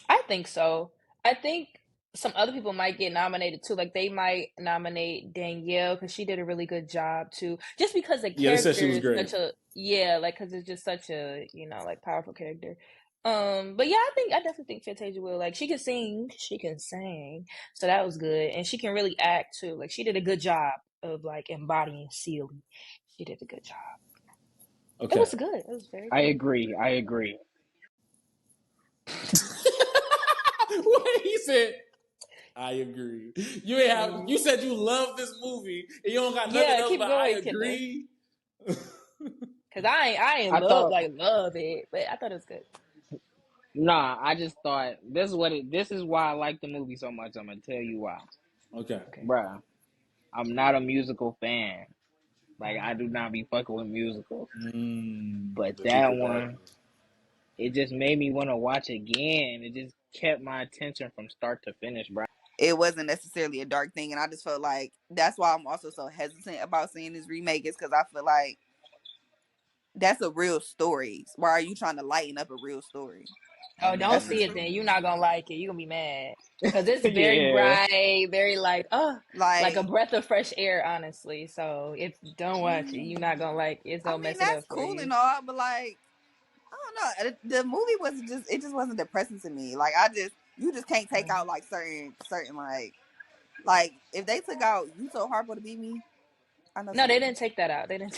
Speaker 3: I think so. I think some other people might get nominated too. Like they might nominate Danielle because she did a really good job too. Just because the
Speaker 2: Yeah, they said
Speaker 3: character
Speaker 2: she was
Speaker 3: is
Speaker 2: great.
Speaker 3: such a yeah, like because it's just such a like powerful character. But yeah, I definitely think Fantasia will. Like she can sing, so that was good, and she can really act too. Like she did a good job of like embodying Celie. She did a good job. It
Speaker 2: Okay.
Speaker 3: was good. It was very
Speaker 4: I
Speaker 3: good.
Speaker 4: agree. I agree.
Speaker 2: What he said, I agree. You ain't have
Speaker 3: Mm.
Speaker 2: you said you love this movie and you don't got nothing
Speaker 3: Yeah,
Speaker 2: else
Speaker 3: keep
Speaker 2: but I
Speaker 3: going, Kenneth.
Speaker 2: agree.
Speaker 3: Cause I ain't
Speaker 4: I
Speaker 3: love
Speaker 4: thought
Speaker 3: like love it, but I thought it was good.
Speaker 4: nah. I just thought this is what it. This is why I like the movie so much. I'm gonna tell you why,
Speaker 2: Okay.
Speaker 3: Okay.
Speaker 4: bruh. I'm not a musical fan. Like I do not be fucking with musicals. But
Speaker 2: But you
Speaker 4: that
Speaker 2: could
Speaker 4: one, it just made me want to watch again. It just kept my attention from start to finish, bruh.
Speaker 1: It wasn't necessarily a dark thing, and I just felt like that's why I'm also so hesitant about seeing this remake. Is because I feel like that's a real story. Why are you trying to lighten up a real story?
Speaker 3: Oh, don't
Speaker 1: That's
Speaker 3: see
Speaker 1: just
Speaker 3: it then. You're not gonna like it. You're gonna be mad. Cause it's very
Speaker 4: Yeah.
Speaker 3: bright, very like like a
Speaker 1: like.
Speaker 3: breath of fresh air, honestly. So if don't watch it, you're not gonna like it. It's
Speaker 1: I
Speaker 3: gonna
Speaker 1: mean,
Speaker 3: mess it
Speaker 1: that's
Speaker 3: up for
Speaker 1: cool
Speaker 3: you.
Speaker 1: and all, but like, I don't know. The movie was just it just wasn't depressing to me. Like I just you just can't take
Speaker 3: Mm.
Speaker 1: out like certain like if they took out "You So Horrible to Be Me," I know
Speaker 3: No, they
Speaker 1: somebody.
Speaker 3: didn't take that out. They didn't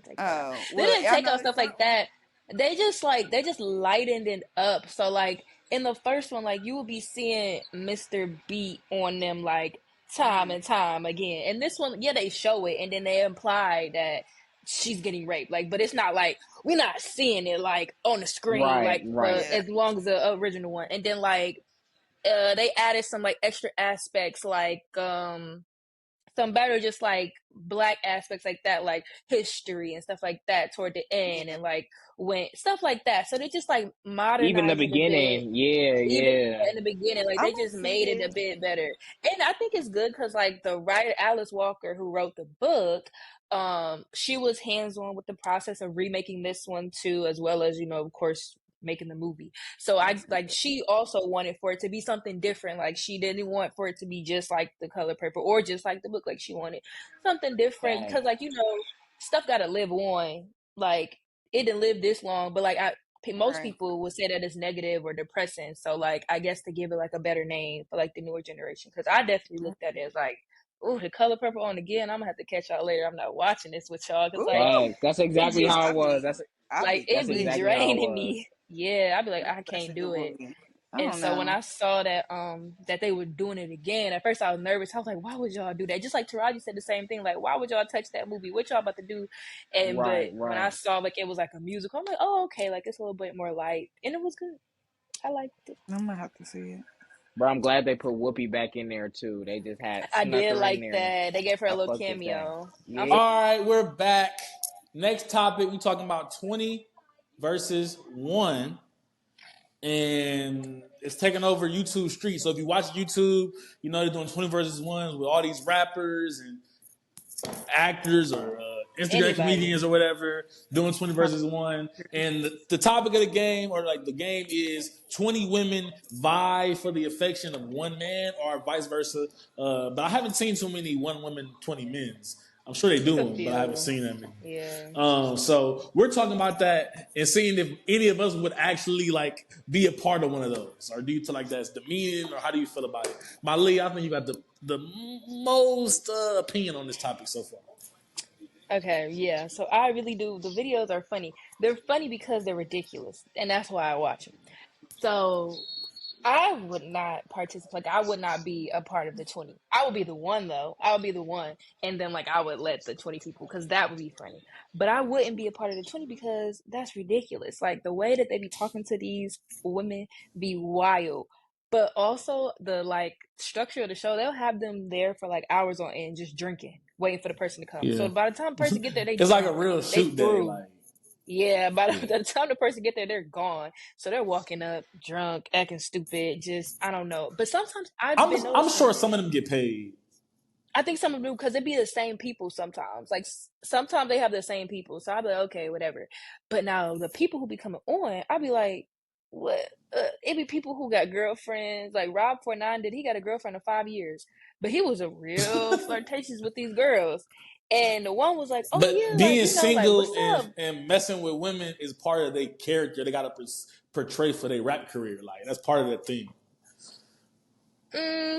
Speaker 3: take that out.
Speaker 1: Oh
Speaker 3: They
Speaker 1: well,
Speaker 3: didn't
Speaker 1: I
Speaker 3: take
Speaker 1: know
Speaker 3: out
Speaker 1: it's
Speaker 3: stuff like
Speaker 1: something.
Speaker 3: that. They just lightened it up. So like in the first one, like you will be seeing Mr. Beat on them like time
Speaker 1: Mm-hmm.
Speaker 3: and time again. And this one, yeah, they show it and then they imply that she's getting raped. Like, but it's not like we're not seeing it like on the screen
Speaker 4: Right.
Speaker 3: like the
Speaker 4: Right.
Speaker 1: Yeah.
Speaker 3: as long as the original one. And then like they added some like extra aspects like some better just like black aspects like that, like history and stuff like that toward the end,
Speaker 1: Yeah.
Speaker 3: and like when stuff like that. So they just like
Speaker 4: Even the
Speaker 3: modernized it a bit.
Speaker 4: beginning. Yeah.
Speaker 3: Even
Speaker 4: Yeah.
Speaker 3: in the beginning, like
Speaker 1: I'm
Speaker 3: they
Speaker 1: gonna
Speaker 3: just
Speaker 1: see
Speaker 3: made it a
Speaker 1: it.
Speaker 3: bit better. And I think it's good because like the writer Alice Walker, who wrote the book, she was hands on with the process of remaking this one too, as well as of course making the movie. So I
Speaker 1: That's
Speaker 3: like
Speaker 1: good.
Speaker 3: she also wanted for it to be something different. Like she didn't want for it to be just like The Color Purple or just like the book. Like she wanted something different because
Speaker 4: Facts.
Speaker 3: like stuff got to live on. Like it didn't live this long, but like most
Speaker 1: Right.
Speaker 3: people would say that it's negative or depressing. So like I guess to give it like a better name for like the newer generation, because I definitely looked at it as like, oh, The Color Purple on again. I'm gonna have to catch y'all later. I'm not watching this with y'all because like
Speaker 1: Ooh,
Speaker 4: Facts. That's
Speaker 3: it
Speaker 4: exactly
Speaker 3: just
Speaker 4: how it was.
Speaker 1: I
Speaker 3: like
Speaker 1: be
Speaker 3: it
Speaker 4: That's
Speaker 3: be
Speaker 4: exactly how it
Speaker 3: draining
Speaker 4: was.
Speaker 3: me. Yeah, I'd be like, I
Speaker 1: that's a
Speaker 3: can't
Speaker 1: good
Speaker 3: do it.
Speaker 1: movie. I
Speaker 3: And
Speaker 1: don't
Speaker 3: so when
Speaker 1: know.
Speaker 3: I saw that they were doing it again, at first I was nervous. I was like, why would y'all do that? Just like Taraji said the same thing. Like, why would y'all touch that movie? What y'all about to do? And
Speaker 4: Right.
Speaker 3: but when I
Speaker 4: Right.
Speaker 3: saw like it was like a musical, I'm like, oh okay, like it's a little bit more light, and it was good. I liked it.
Speaker 1: I'm gonna have to see it.
Speaker 4: Bro, I'm glad they put Whoopi back in there too. They just had
Speaker 3: I
Speaker 4: snuck
Speaker 3: did
Speaker 4: her in
Speaker 3: like
Speaker 4: there.
Speaker 3: that. They gave her a
Speaker 4: I
Speaker 3: little
Speaker 4: fucked with that.
Speaker 3: cameo. I'm
Speaker 4: Yeah.
Speaker 3: so
Speaker 2: All right, we're back. Next topic, we talking about 20 versus 1. And it's taking over YouTube streets. So if you watch YouTube, they're doing 20 versus 1s with all these rappers and actors or Instagram
Speaker 3: Anybody.
Speaker 2: comedians or whatever doing 20 versus 1. And the topic of the game, or like the game, is 20 women vie for the affection of one man or vice versa. But I haven't seen too many one woman, 20 men's. I'm sure they do
Speaker 3: It's a
Speaker 2: them, but I haven't
Speaker 3: few.
Speaker 2: seen that many.
Speaker 3: Yeah.
Speaker 2: So we're talking about that and seeing if any of us would actually like be a part of one of those, or do you feel like that's demeaning, or how do you feel about it? Lee, I think you got the most opinion on this topic so far.
Speaker 3: Okay, yeah. So I really do. The videos are funny. They're funny because they're ridiculous, and that's why I watch them. So I would not participate. Like, I would not be a part of the 20. I would be the one, though. I would be the one. And then, like, I would let the 20 people, because that would be funny. But I wouldn't be a part of the 20 because that's ridiculous. Like, the way that they be talking to these women be wild. But also, the, like, structure of the show, they'll have them there for, like, hours on end just drinking, waiting for the person to come.
Speaker 2: Yeah,
Speaker 3: So by the time the person get there, they
Speaker 2: it's like a
Speaker 3: drunk.
Speaker 2: real
Speaker 3: They
Speaker 2: shoot day.
Speaker 3: through.
Speaker 2: Like,
Speaker 3: Yeah, by
Speaker 2: yeah.
Speaker 3: the time the person get there, they're gone. So they're walking up drunk, acting stupid. Just I don't know. But sometimes
Speaker 2: I'm sure some of them get paid.
Speaker 3: I think some of them, because it be the same people sometimes. Like sometimes they have the same people. So I'll be like, okay, whatever. But now the people who be coming on, I'll be like, what? It be people who got girlfriends. Like Rob 49 did. He got a girlfriend of 5 years, but he was a real flirtatious with these girls. And the one was like, oh
Speaker 2: But
Speaker 3: yeah, like
Speaker 2: being
Speaker 3: like what's
Speaker 2: single
Speaker 3: up?
Speaker 2: and messing with women is part of their character. They got to portray for their rap career. Like, that's part of their thing.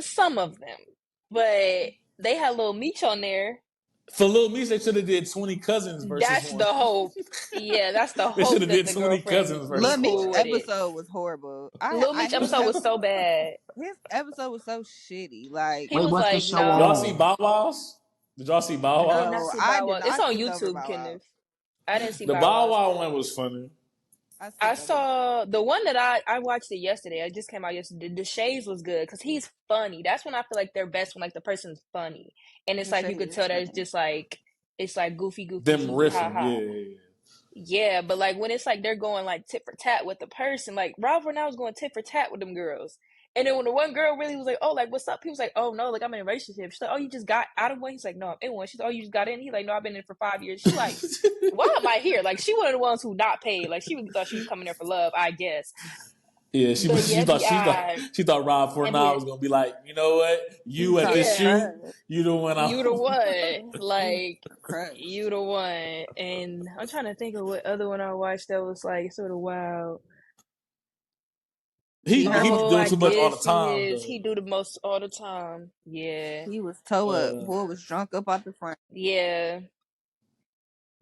Speaker 3: Some of them, but they had Lil Meech on there.
Speaker 2: For Lil Meech, they should have did 20 cousins versus
Speaker 3: That's
Speaker 2: one.
Speaker 3: the hope. Yeah, that's the
Speaker 2: They should
Speaker 3: hope
Speaker 2: have
Speaker 3: that
Speaker 2: did
Speaker 3: the
Speaker 2: 20
Speaker 3: girlfriend
Speaker 2: cousins
Speaker 3: be
Speaker 2: versus
Speaker 1: Lil Meech
Speaker 3: cool
Speaker 2: one.
Speaker 3: with it.
Speaker 1: episode was horrible.
Speaker 3: Lil Meech episode was so bad.
Speaker 1: His episode was so shitty. Like,
Speaker 3: He
Speaker 4: Wait,
Speaker 3: was
Speaker 4: what's the
Speaker 3: like,
Speaker 4: show
Speaker 2: Y'all see
Speaker 3: no,
Speaker 4: on?
Speaker 2: Bow Wow's? Did y'all see Bow
Speaker 3: I did not
Speaker 1: no,
Speaker 2: Wow's?
Speaker 3: see
Speaker 1: I
Speaker 3: Bow
Speaker 1: did
Speaker 3: Wow. It's
Speaker 1: not
Speaker 3: on
Speaker 1: skip over
Speaker 3: YouTube,
Speaker 1: Bow.
Speaker 3: Kenneth. I didn't see
Speaker 2: The
Speaker 3: Bow
Speaker 2: Bow
Speaker 3: Wow.
Speaker 2: Wow one was funny.
Speaker 1: I
Speaker 3: I
Speaker 1: skipped over.
Speaker 3: saw the one that I watched it yesterday. It just came out yesterday. The Shades was good because he's funny. That's when I feel like they're best, when like the person's funny, and it's
Speaker 1: The
Speaker 3: like you
Speaker 1: Shade
Speaker 3: could
Speaker 1: is
Speaker 3: tell that it's
Speaker 1: funny.
Speaker 3: just like it's like goofy,
Speaker 2: Them
Speaker 3: hee hee ha
Speaker 2: riffing,
Speaker 3: ha.
Speaker 2: yeah.
Speaker 3: Yeah, but like when it's like they're going like tit for tat with the person, like Rob Renau was going tit for tat with them girls. And then when the one girl really was like, oh, like, what's up? He was like, oh, no, like, I'm in a relationship. She's like, oh, you just got out of one? He's like, no, I'm in one. She's like, oh, you just got in? He's like, no, I've been in for 5 years. She like, why am I here? Like, she one of the ones who not paid. Like, she really thought she was coming there for love, I guess.
Speaker 2: Yeah,
Speaker 3: But yeah,
Speaker 2: she thought Rob 49 was gonna be like, you know what?
Speaker 1: He
Speaker 2: You at
Speaker 1: trying
Speaker 2: this
Speaker 1: to
Speaker 3: yeah,
Speaker 2: shoot,
Speaker 1: crash.
Speaker 2: you the one
Speaker 3: you the
Speaker 2: out.
Speaker 3: one.
Speaker 1: He was
Speaker 3: Like,
Speaker 1: trying to crash.
Speaker 3: you the one. And I'm trying to think of what other one I watched that was like sort of wild.
Speaker 2: He be
Speaker 3: Oh,
Speaker 2: doing
Speaker 3: I
Speaker 2: too much all
Speaker 3: did
Speaker 2: the
Speaker 3: see
Speaker 2: time
Speaker 3: his.
Speaker 2: though.
Speaker 3: He do the most all the time. Yeah.
Speaker 1: He was toe up.
Speaker 2: Uh,
Speaker 1: Boy was drunk up out the front.
Speaker 3: Yeah.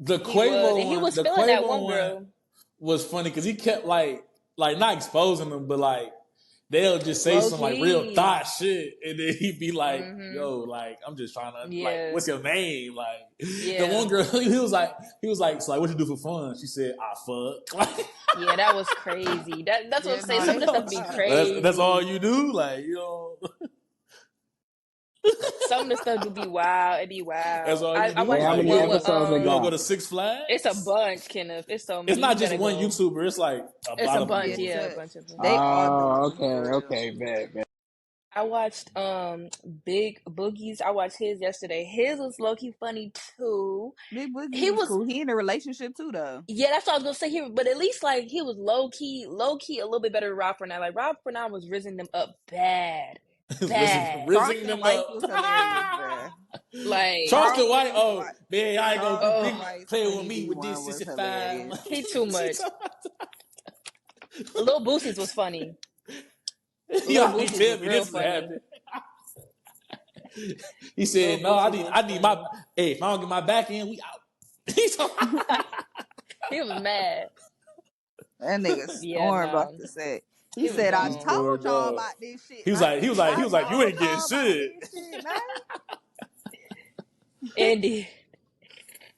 Speaker 2: the
Speaker 3: He was. And
Speaker 2: Quavo
Speaker 3: he
Speaker 2: one,
Speaker 3: was feeling that one girl.
Speaker 2: was funny because he kept like not exposing them, but like they'll just say
Speaker 3: Low
Speaker 2: some like real
Speaker 3: key.
Speaker 2: thought shit, and then he'd be like,
Speaker 3: Mm-hmm.
Speaker 2: "Yo, like I'm just trying to like,
Speaker 3: Yeah.
Speaker 2: what's your name?" Like
Speaker 3: Yeah.
Speaker 2: the one girl, he was like, so like, what you do for fun? She said, "I fuck."
Speaker 3: Yeah, that was crazy. That's what I'm saying. Some of the stuff be
Speaker 1: That's
Speaker 3: crazy.
Speaker 2: That's all you do, like you know.
Speaker 3: Some of the stuff do be wild. It be
Speaker 2: That's
Speaker 3: wild.
Speaker 2: all you do.
Speaker 3: I watched
Speaker 4: How
Speaker 3: the
Speaker 2: Like
Speaker 4: many
Speaker 3: one with
Speaker 4: episodes they
Speaker 2: you gonna
Speaker 4: got?
Speaker 2: go to Six Flags?
Speaker 3: It's a bunch, Kenneth. It's so many.
Speaker 2: It's not
Speaker 3: You
Speaker 2: just
Speaker 3: gotta
Speaker 2: one
Speaker 3: go.
Speaker 2: YouTuber. It's like a
Speaker 3: It's
Speaker 2: lot
Speaker 3: a
Speaker 2: of them
Speaker 3: bunch.
Speaker 2: do it.
Speaker 3: Yeah, a bunch of them.
Speaker 1: They all do
Speaker 4: Oh,
Speaker 1: it for real.
Speaker 4: okay, bad.
Speaker 3: I watched Big Boogie's. I watched his yesterday. His was low key funny too.
Speaker 1: Big Boogie
Speaker 3: He
Speaker 1: was
Speaker 3: was
Speaker 1: cool. He in a relationship too, though.
Speaker 3: Yeah, that's what I was gonna say here. But at least like he was low key a little bit better than Rob Fernand. Like Rob Fernand was rizzing them up bad. Bad.
Speaker 2: Rizzing them
Speaker 1: White
Speaker 2: up.
Speaker 1: was hilarious, bruh.
Speaker 3: Like
Speaker 2: Charleston White,
Speaker 1: White.
Speaker 2: man, I ain't
Speaker 1: Charleston
Speaker 2: gonna
Speaker 1: White's
Speaker 2: play with
Speaker 1: 20
Speaker 2: me with this
Speaker 1: one was
Speaker 2: 65.
Speaker 1: hilarious.
Speaker 3: he too much. Lil Boosie's was funny.
Speaker 2: Y'all
Speaker 3: Lil
Speaker 2: need
Speaker 3: Boosie's
Speaker 2: to tell
Speaker 3: was
Speaker 2: me
Speaker 3: real
Speaker 2: this is
Speaker 3: funny.
Speaker 2: happening. He said,
Speaker 3: Lil
Speaker 2: "No,
Speaker 3: Boosie's was
Speaker 2: I need
Speaker 3: funny.
Speaker 2: my. Hey, if I don't get my back end, we out."
Speaker 3: He was mad.
Speaker 1: That nigga
Speaker 3: Yeah,
Speaker 1: stormed
Speaker 3: no.
Speaker 1: off the set. He
Speaker 3: He was
Speaker 1: said, "I
Speaker 3: gone.
Speaker 1: told y'all about this shit."
Speaker 2: He was
Speaker 1: man.
Speaker 2: like, you ain't getting
Speaker 1: Y'all about
Speaker 2: shit.
Speaker 1: this shit, man.
Speaker 3: Andy.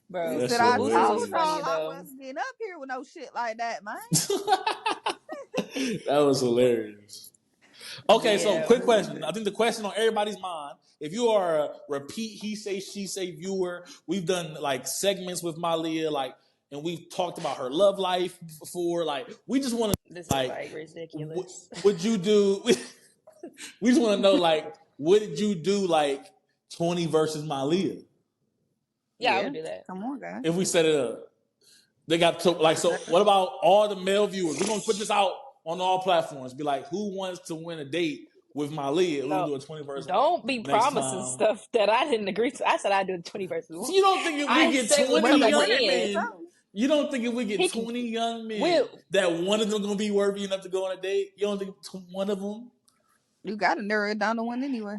Speaker 3: Bro,
Speaker 1: He
Speaker 2: That
Speaker 1: said,
Speaker 2: shit
Speaker 1: "I
Speaker 3: Lil Boosie's was
Speaker 1: told
Speaker 2: hilarious.
Speaker 3: funny
Speaker 1: y'all I
Speaker 3: though.
Speaker 1: wasn't getting up here with no shit like that, man."
Speaker 2: That was hilarious. Okay, so
Speaker 3: Yeah.
Speaker 2: quick question. I think the question on everybody's mind: if you are a repeat he say she say viewer, we've done like segments with Malia, like, and we've talked about her love life before. Like, we just want to
Speaker 3: This is
Speaker 2: like,
Speaker 3: like ridiculous.
Speaker 2: would you do? We just want to know, like, what did you do, like 20 versus Malia?
Speaker 3: Yeah, I would do that.
Speaker 1: Come on, guys.
Speaker 2: If we set it up, they got to like. So, what about all the male viewers? We're gonna put this out on all platforms. Be like, who wants to win a date with my Leah? We're gonna do a 20 versus 1.
Speaker 3: Don't be
Speaker 2: Next
Speaker 3: promising
Speaker 2: time.
Speaker 3: stuff that I didn't agree to. I said I'd do the 20 versus 1.
Speaker 2: So you don't think if we
Speaker 3: I
Speaker 2: get
Speaker 3: said we're
Speaker 2: 20
Speaker 3: coming
Speaker 2: young
Speaker 3: in.
Speaker 2: men, you don't think if we get 20 young men that one of them gonna be worthy enough to go on a date? You don't think one of them?
Speaker 1: You gotta narrow it down to one anyway.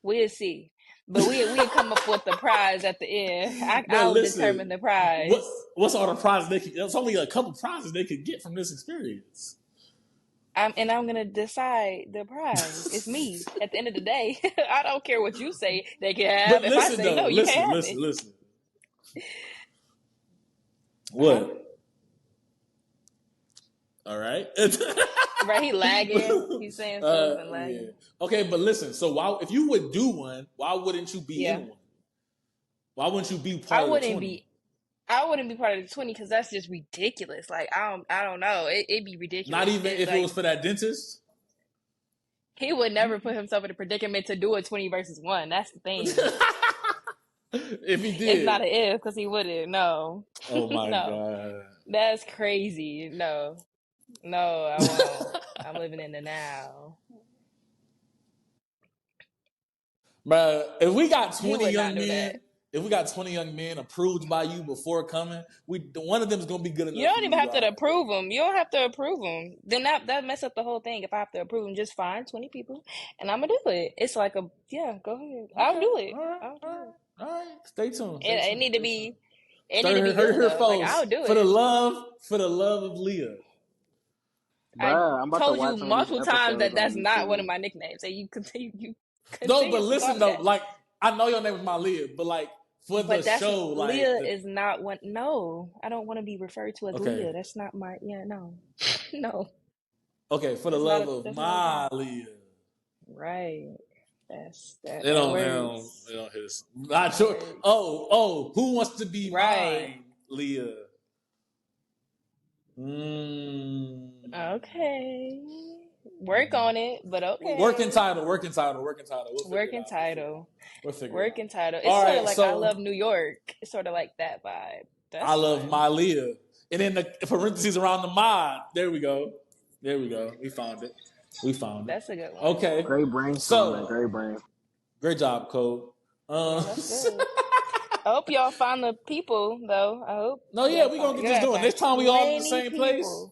Speaker 3: We'll see. But we'll come up with the prize at the end. I'll determine the prize.
Speaker 2: What's all the prizes they could? There's only a couple prizes they could get from this experience.
Speaker 3: I'm gonna decide the prize. It's me. At the end of the day, I don't care what you say they can have.
Speaker 2: But
Speaker 3: if I say no, you can't have it.
Speaker 2: Listen. What? All right.
Speaker 3: Right, he lagging. He's saying something lagging.
Speaker 2: Yeah. Okay, but listen. So if you would do one, why wouldn't you be in one? Why wouldn't you be part of the 20?
Speaker 3: I wouldn't be part of the 20 because that's just ridiculous. Like I don't know. It'd be ridiculous.
Speaker 2: Not even if it was for that dentist.
Speaker 3: He would never put himself in a predicament to do a 20 versus 1. That's the thing.
Speaker 2: If he did,
Speaker 3: it's not an if because he wouldn't. No.
Speaker 2: Oh my god,
Speaker 3: that's crazy. No, I won't. I'm living in the now.
Speaker 2: Bro, if we got 20 young men. If we got 20 young men approved by you before coming, one of them is gonna be good enough.
Speaker 3: You don't even have to approve them. You don't have to approve them. Then that mess up the whole thing. If I have to approve them, just find 20 people, and I'm gonna do it. It's like go ahead. Okay. I'll do it.
Speaker 2: All right. Stay tuned.
Speaker 3: It need to be. It
Speaker 2: need
Speaker 3: to be good. Like,
Speaker 2: I'll do it for the love of Leah.
Speaker 4: Bruh,
Speaker 3: I told you multiple times that's not one of my nicknames. And you continue.
Speaker 2: No, but listen though, like I know your name is my Leah, but like. For the show, like
Speaker 3: Leah is not one. No, I don't want to be referred to as Leah. That's not my. Yeah, no.
Speaker 2: Okay, for the love of my Leah.
Speaker 3: Right. That's that.
Speaker 2: They don't hit us. Not sure. Oh, who wants to be mine, Leah?
Speaker 3: Okay. Work on it, but okay.
Speaker 2: Working title. We'll
Speaker 3: working title.
Speaker 2: We'll figure
Speaker 3: working title. It's
Speaker 2: sort
Speaker 3: of like I Love New York. It's sort of like that vibe.
Speaker 2: I love my Leah. And then the parentheses around the mod. There we go. We found it.
Speaker 3: That's a good one.
Speaker 2: Okay.
Speaker 4: Great brain. Great brain.
Speaker 2: Great job, Code.
Speaker 3: That's good. I hope y'all find the people, though. I hope.
Speaker 2: No, yeah, we're going to get this doing. Next time we all in the same place.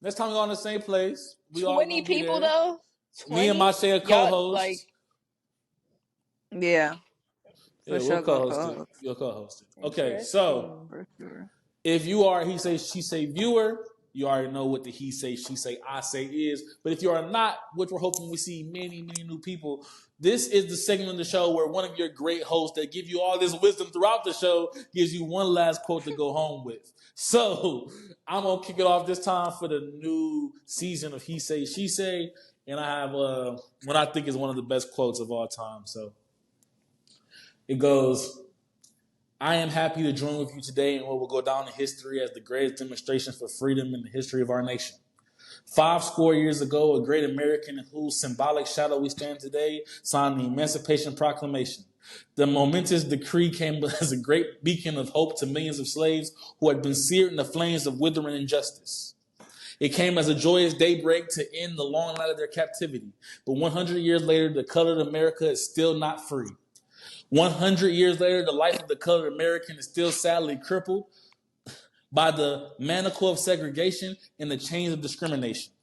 Speaker 2: Next time we all in the same place.
Speaker 3: 20 people, though?
Speaker 2: 20? Me and my share co-host.
Speaker 3: Like,
Speaker 1: yeah.
Speaker 2: We'll co-host it. You'll co-host it. Okay, so if you are He Say, She Say viewer, you already know what the He Say, She Say, I Say is. But if you are not, which we're hoping we see many, many new people, this is the segment of the show where one of your great hosts that give you all this wisdom throughout the show gives you one last quote to go home with. So I'm going to kick it off this time for the new season of He Say, She Say. And I have what I think is one of the best quotes of all time. So it goes, I am happy to join with you today in what will go down in history as the greatest demonstration for freedom in the history of our nation. 50 years ago, a great American in whose symbolic shadow we stand today signed the Emancipation Proclamation. The momentous decree came as a great beacon of hope to millions of slaves who had been seared in the flames of withering injustice. It came as a joyous daybreak to end the long night of their captivity. But 100 years later, the colored America is still not free. 100 years later, the life of the colored American is still sadly crippled by the manacle of segregation and the chains of discrimination.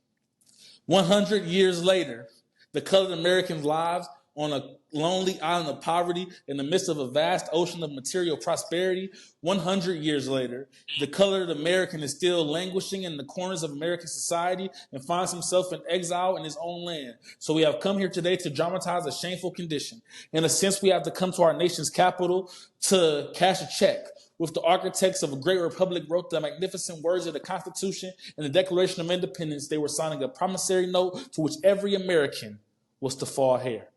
Speaker 2: 100 years later, the colored Americans' lives on a lonely island of poverty in the midst of a vast ocean of material prosperity. 100 years later, the colored American is still languishing in the corners of American society and finds himself in exile in his own land. So we have come here today to dramatize a shameful condition. In a sense, we have to come to our nation's capital to cash a check. With the architects of a great republic wrote the magnificent words of the Constitution and the Declaration of Independence, they were signing a promissory note to which every American was to fall heir.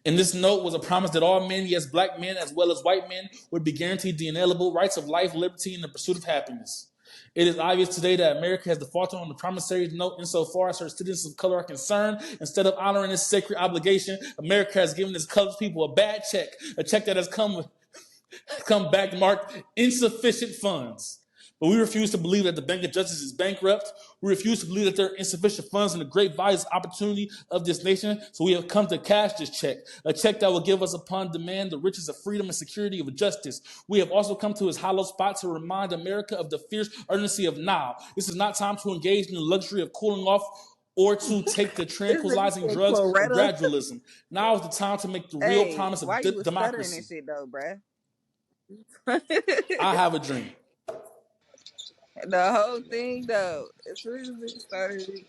Speaker 2: In this note was a promise that all men, yes, black men as well as white men, would be guaranteed the inalienable rights of life, liberty, and the pursuit of happiness. It is obvious today that America has defaulted on the promissory note insofar as her citizens of color are concerned. Instead of honoring this sacred obligation, America has given its colored people a bad check, a check that has come come back marked insufficient funds. But we refuse to believe that the Bank of Justice is bankrupt. We refuse to believe that there are insufficient funds in the great values opportunity of this nation. So we have come to cash this check, a check that will give us upon demand the riches of freedom and security of justice. We have also come to his hollow spot to remind America of the fierce urgency of now. This is not time to engage in the luxury of cooling off or to take the tranquilizing drugs of
Speaker 1: Chlorella.
Speaker 2: gradualism. Now is the time to make the real
Speaker 1: Hey,
Speaker 2: promise of
Speaker 1: why you was stuttering and
Speaker 2: democracy.
Speaker 1: shit though, bruh?
Speaker 2: I have a dream.
Speaker 1: The whole thing though, as soon as it started,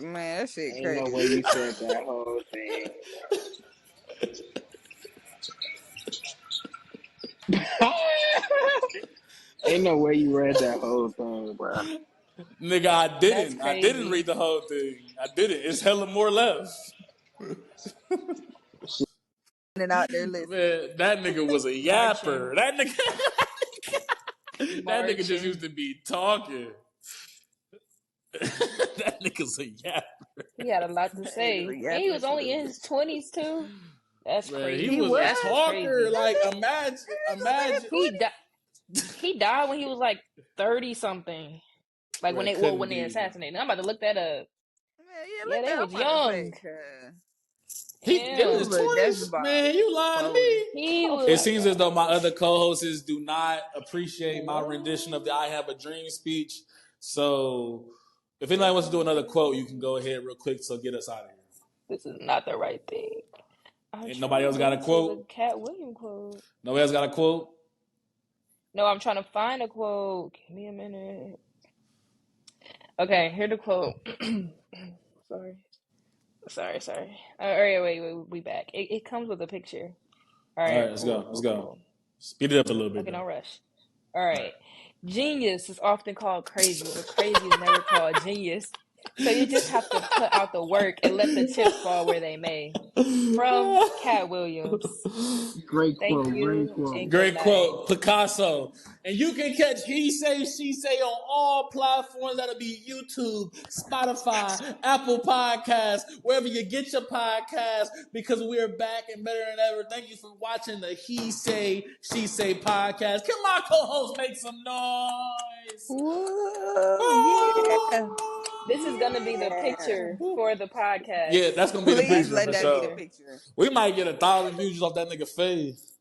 Speaker 1: man, that shit
Speaker 4: Ain't no way
Speaker 1: crazy.
Speaker 4: you said that whole thing. Ain't no way you read that whole thing, bro.
Speaker 2: Nigga, I
Speaker 3: That's
Speaker 2: didn't. I didn't
Speaker 3: crazy.
Speaker 2: read the whole thing. I didn't. It's hella more left.
Speaker 1: And out there listening.
Speaker 2: Man, that nigga was a
Speaker 3: Marching.
Speaker 2: yapper. That nigga that nigga just used
Speaker 3: Marching.
Speaker 2: to be talking. That nigga's a yapper.
Speaker 3: He had a lot to
Speaker 1: That nigga's
Speaker 3: say.
Speaker 1: a
Speaker 3: And he
Speaker 1: yapper
Speaker 3: was only in
Speaker 1: too.
Speaker 3: his 20s too. That's
Speaker 2: Man, he
Speaker 1: He
Speaker 3: crazy.
Speaker 2: was a
Speaker 1: was.
Speaker 3: That's just
Speaker 2: talker.
Speaker 3: crazy.
Speaker 2: Like
Speaker 1: That
Speaker 2: imagine.
Speaker 3: He died. He died when he was like 30 something. Like
Speaker 2: Bro,
Speaker 3: when
Speaker 2: it couldn't
Speaker 3: they
Speaker 2: be.
Speaker 3: assassinated him. I'm about to look that up.
Speaker 1: Man, yeah,
Speaker 3: Yeah,
Speaker 1: look
Speaker 3: they
Speaker 1: that.
Speaker 3: was
Speaker 1: I'm about to say,
Speaker 3: young.
Speaker 2: He in
Speaker 1: he
Speaker 3: Yeah.
Speaker 2: his
Speaker 1: was definitely
Speaker 2: 20s?
Speaker 1: about
Speaker 2: Man, you lying to
Speaker 1: 40.
Speaker 2: me.
Speaker 3: He
Speaker 1: Oh
Speaker 2: It
Speaker 3: was
Speaker 1: my
Speaker 2: seems as though
Speaker 1: god.
Speaker 2: my other co-hosts do not appreciate my rendition of the
Speaker 3: what?
Speaker 2: I Have a Dream speech. So if anybody wants to do another quote, you can go ahead real quick to get us out of here.
Speaker 3: This is not the right thing. I'm
Speaker 2: Ain't
Speaker 3: trying
Speaker 2: nobody
Speaker 3: to
Speaker 2: else got
Speaker 3: go
Speaker 2: a
Speaker 3: to the
Speaker 2: quote?
Speaker 3: Katt Williams quote.
Speaker 2: Nobody else got a quote?
Speaker 3: No, I'm trying to find a quote. Give me a minute. Okay, here the quote. Sorry. All right, wait, we back. It comes with a picture. All
Speaker 2: All
Speaker 3: right,
Speaker 2: right, let's go. Let's go.
Speaker 3: cool.
Speaker 2: Speed it up a little bit
Speaker 3: Okay,
Speaker 2: though.
Speaker 3: don't rush. All
Speaker 2: All
Speaker 3: right. Genius is often called crazy, but crazy is never called genius. So you just have to put out the work and let the chips fall where they may. From Katt Williams.
Speaker 4: Great
Speaker 3: Thank
Speaker 4: quote, great
Speaker 3: you
Speaker 4: quote.
Speaker 3: and good
Speaker 2: Great
Speaker 3: night.
Speaker 2: quote, Picasso. And you can catch He Say, She Say on all platforms. That'll be YouTube, Spotify, Apple Podcasts, wherever you get your podcasts, because we're back and better than ever. Thank you for watching the He Say, She Say podcast. Can my co-host make some noise?
Speaker 1: Whoa, yeah.
Speaker 3: This is gonna be the
Speaker 1: Yeah.
Speaker 3: picture for the podcast.
Speaker 2: Yeah, that's gonna be the
Speaker 1: Please
Speaker 2: picture
Speaker 1: let
Speaker 2: for
Speaker 1: that be the
Speaker 2: sure.
Speaker 1: picture.
Speaker 2: We might get 1,000 views off that nigga face.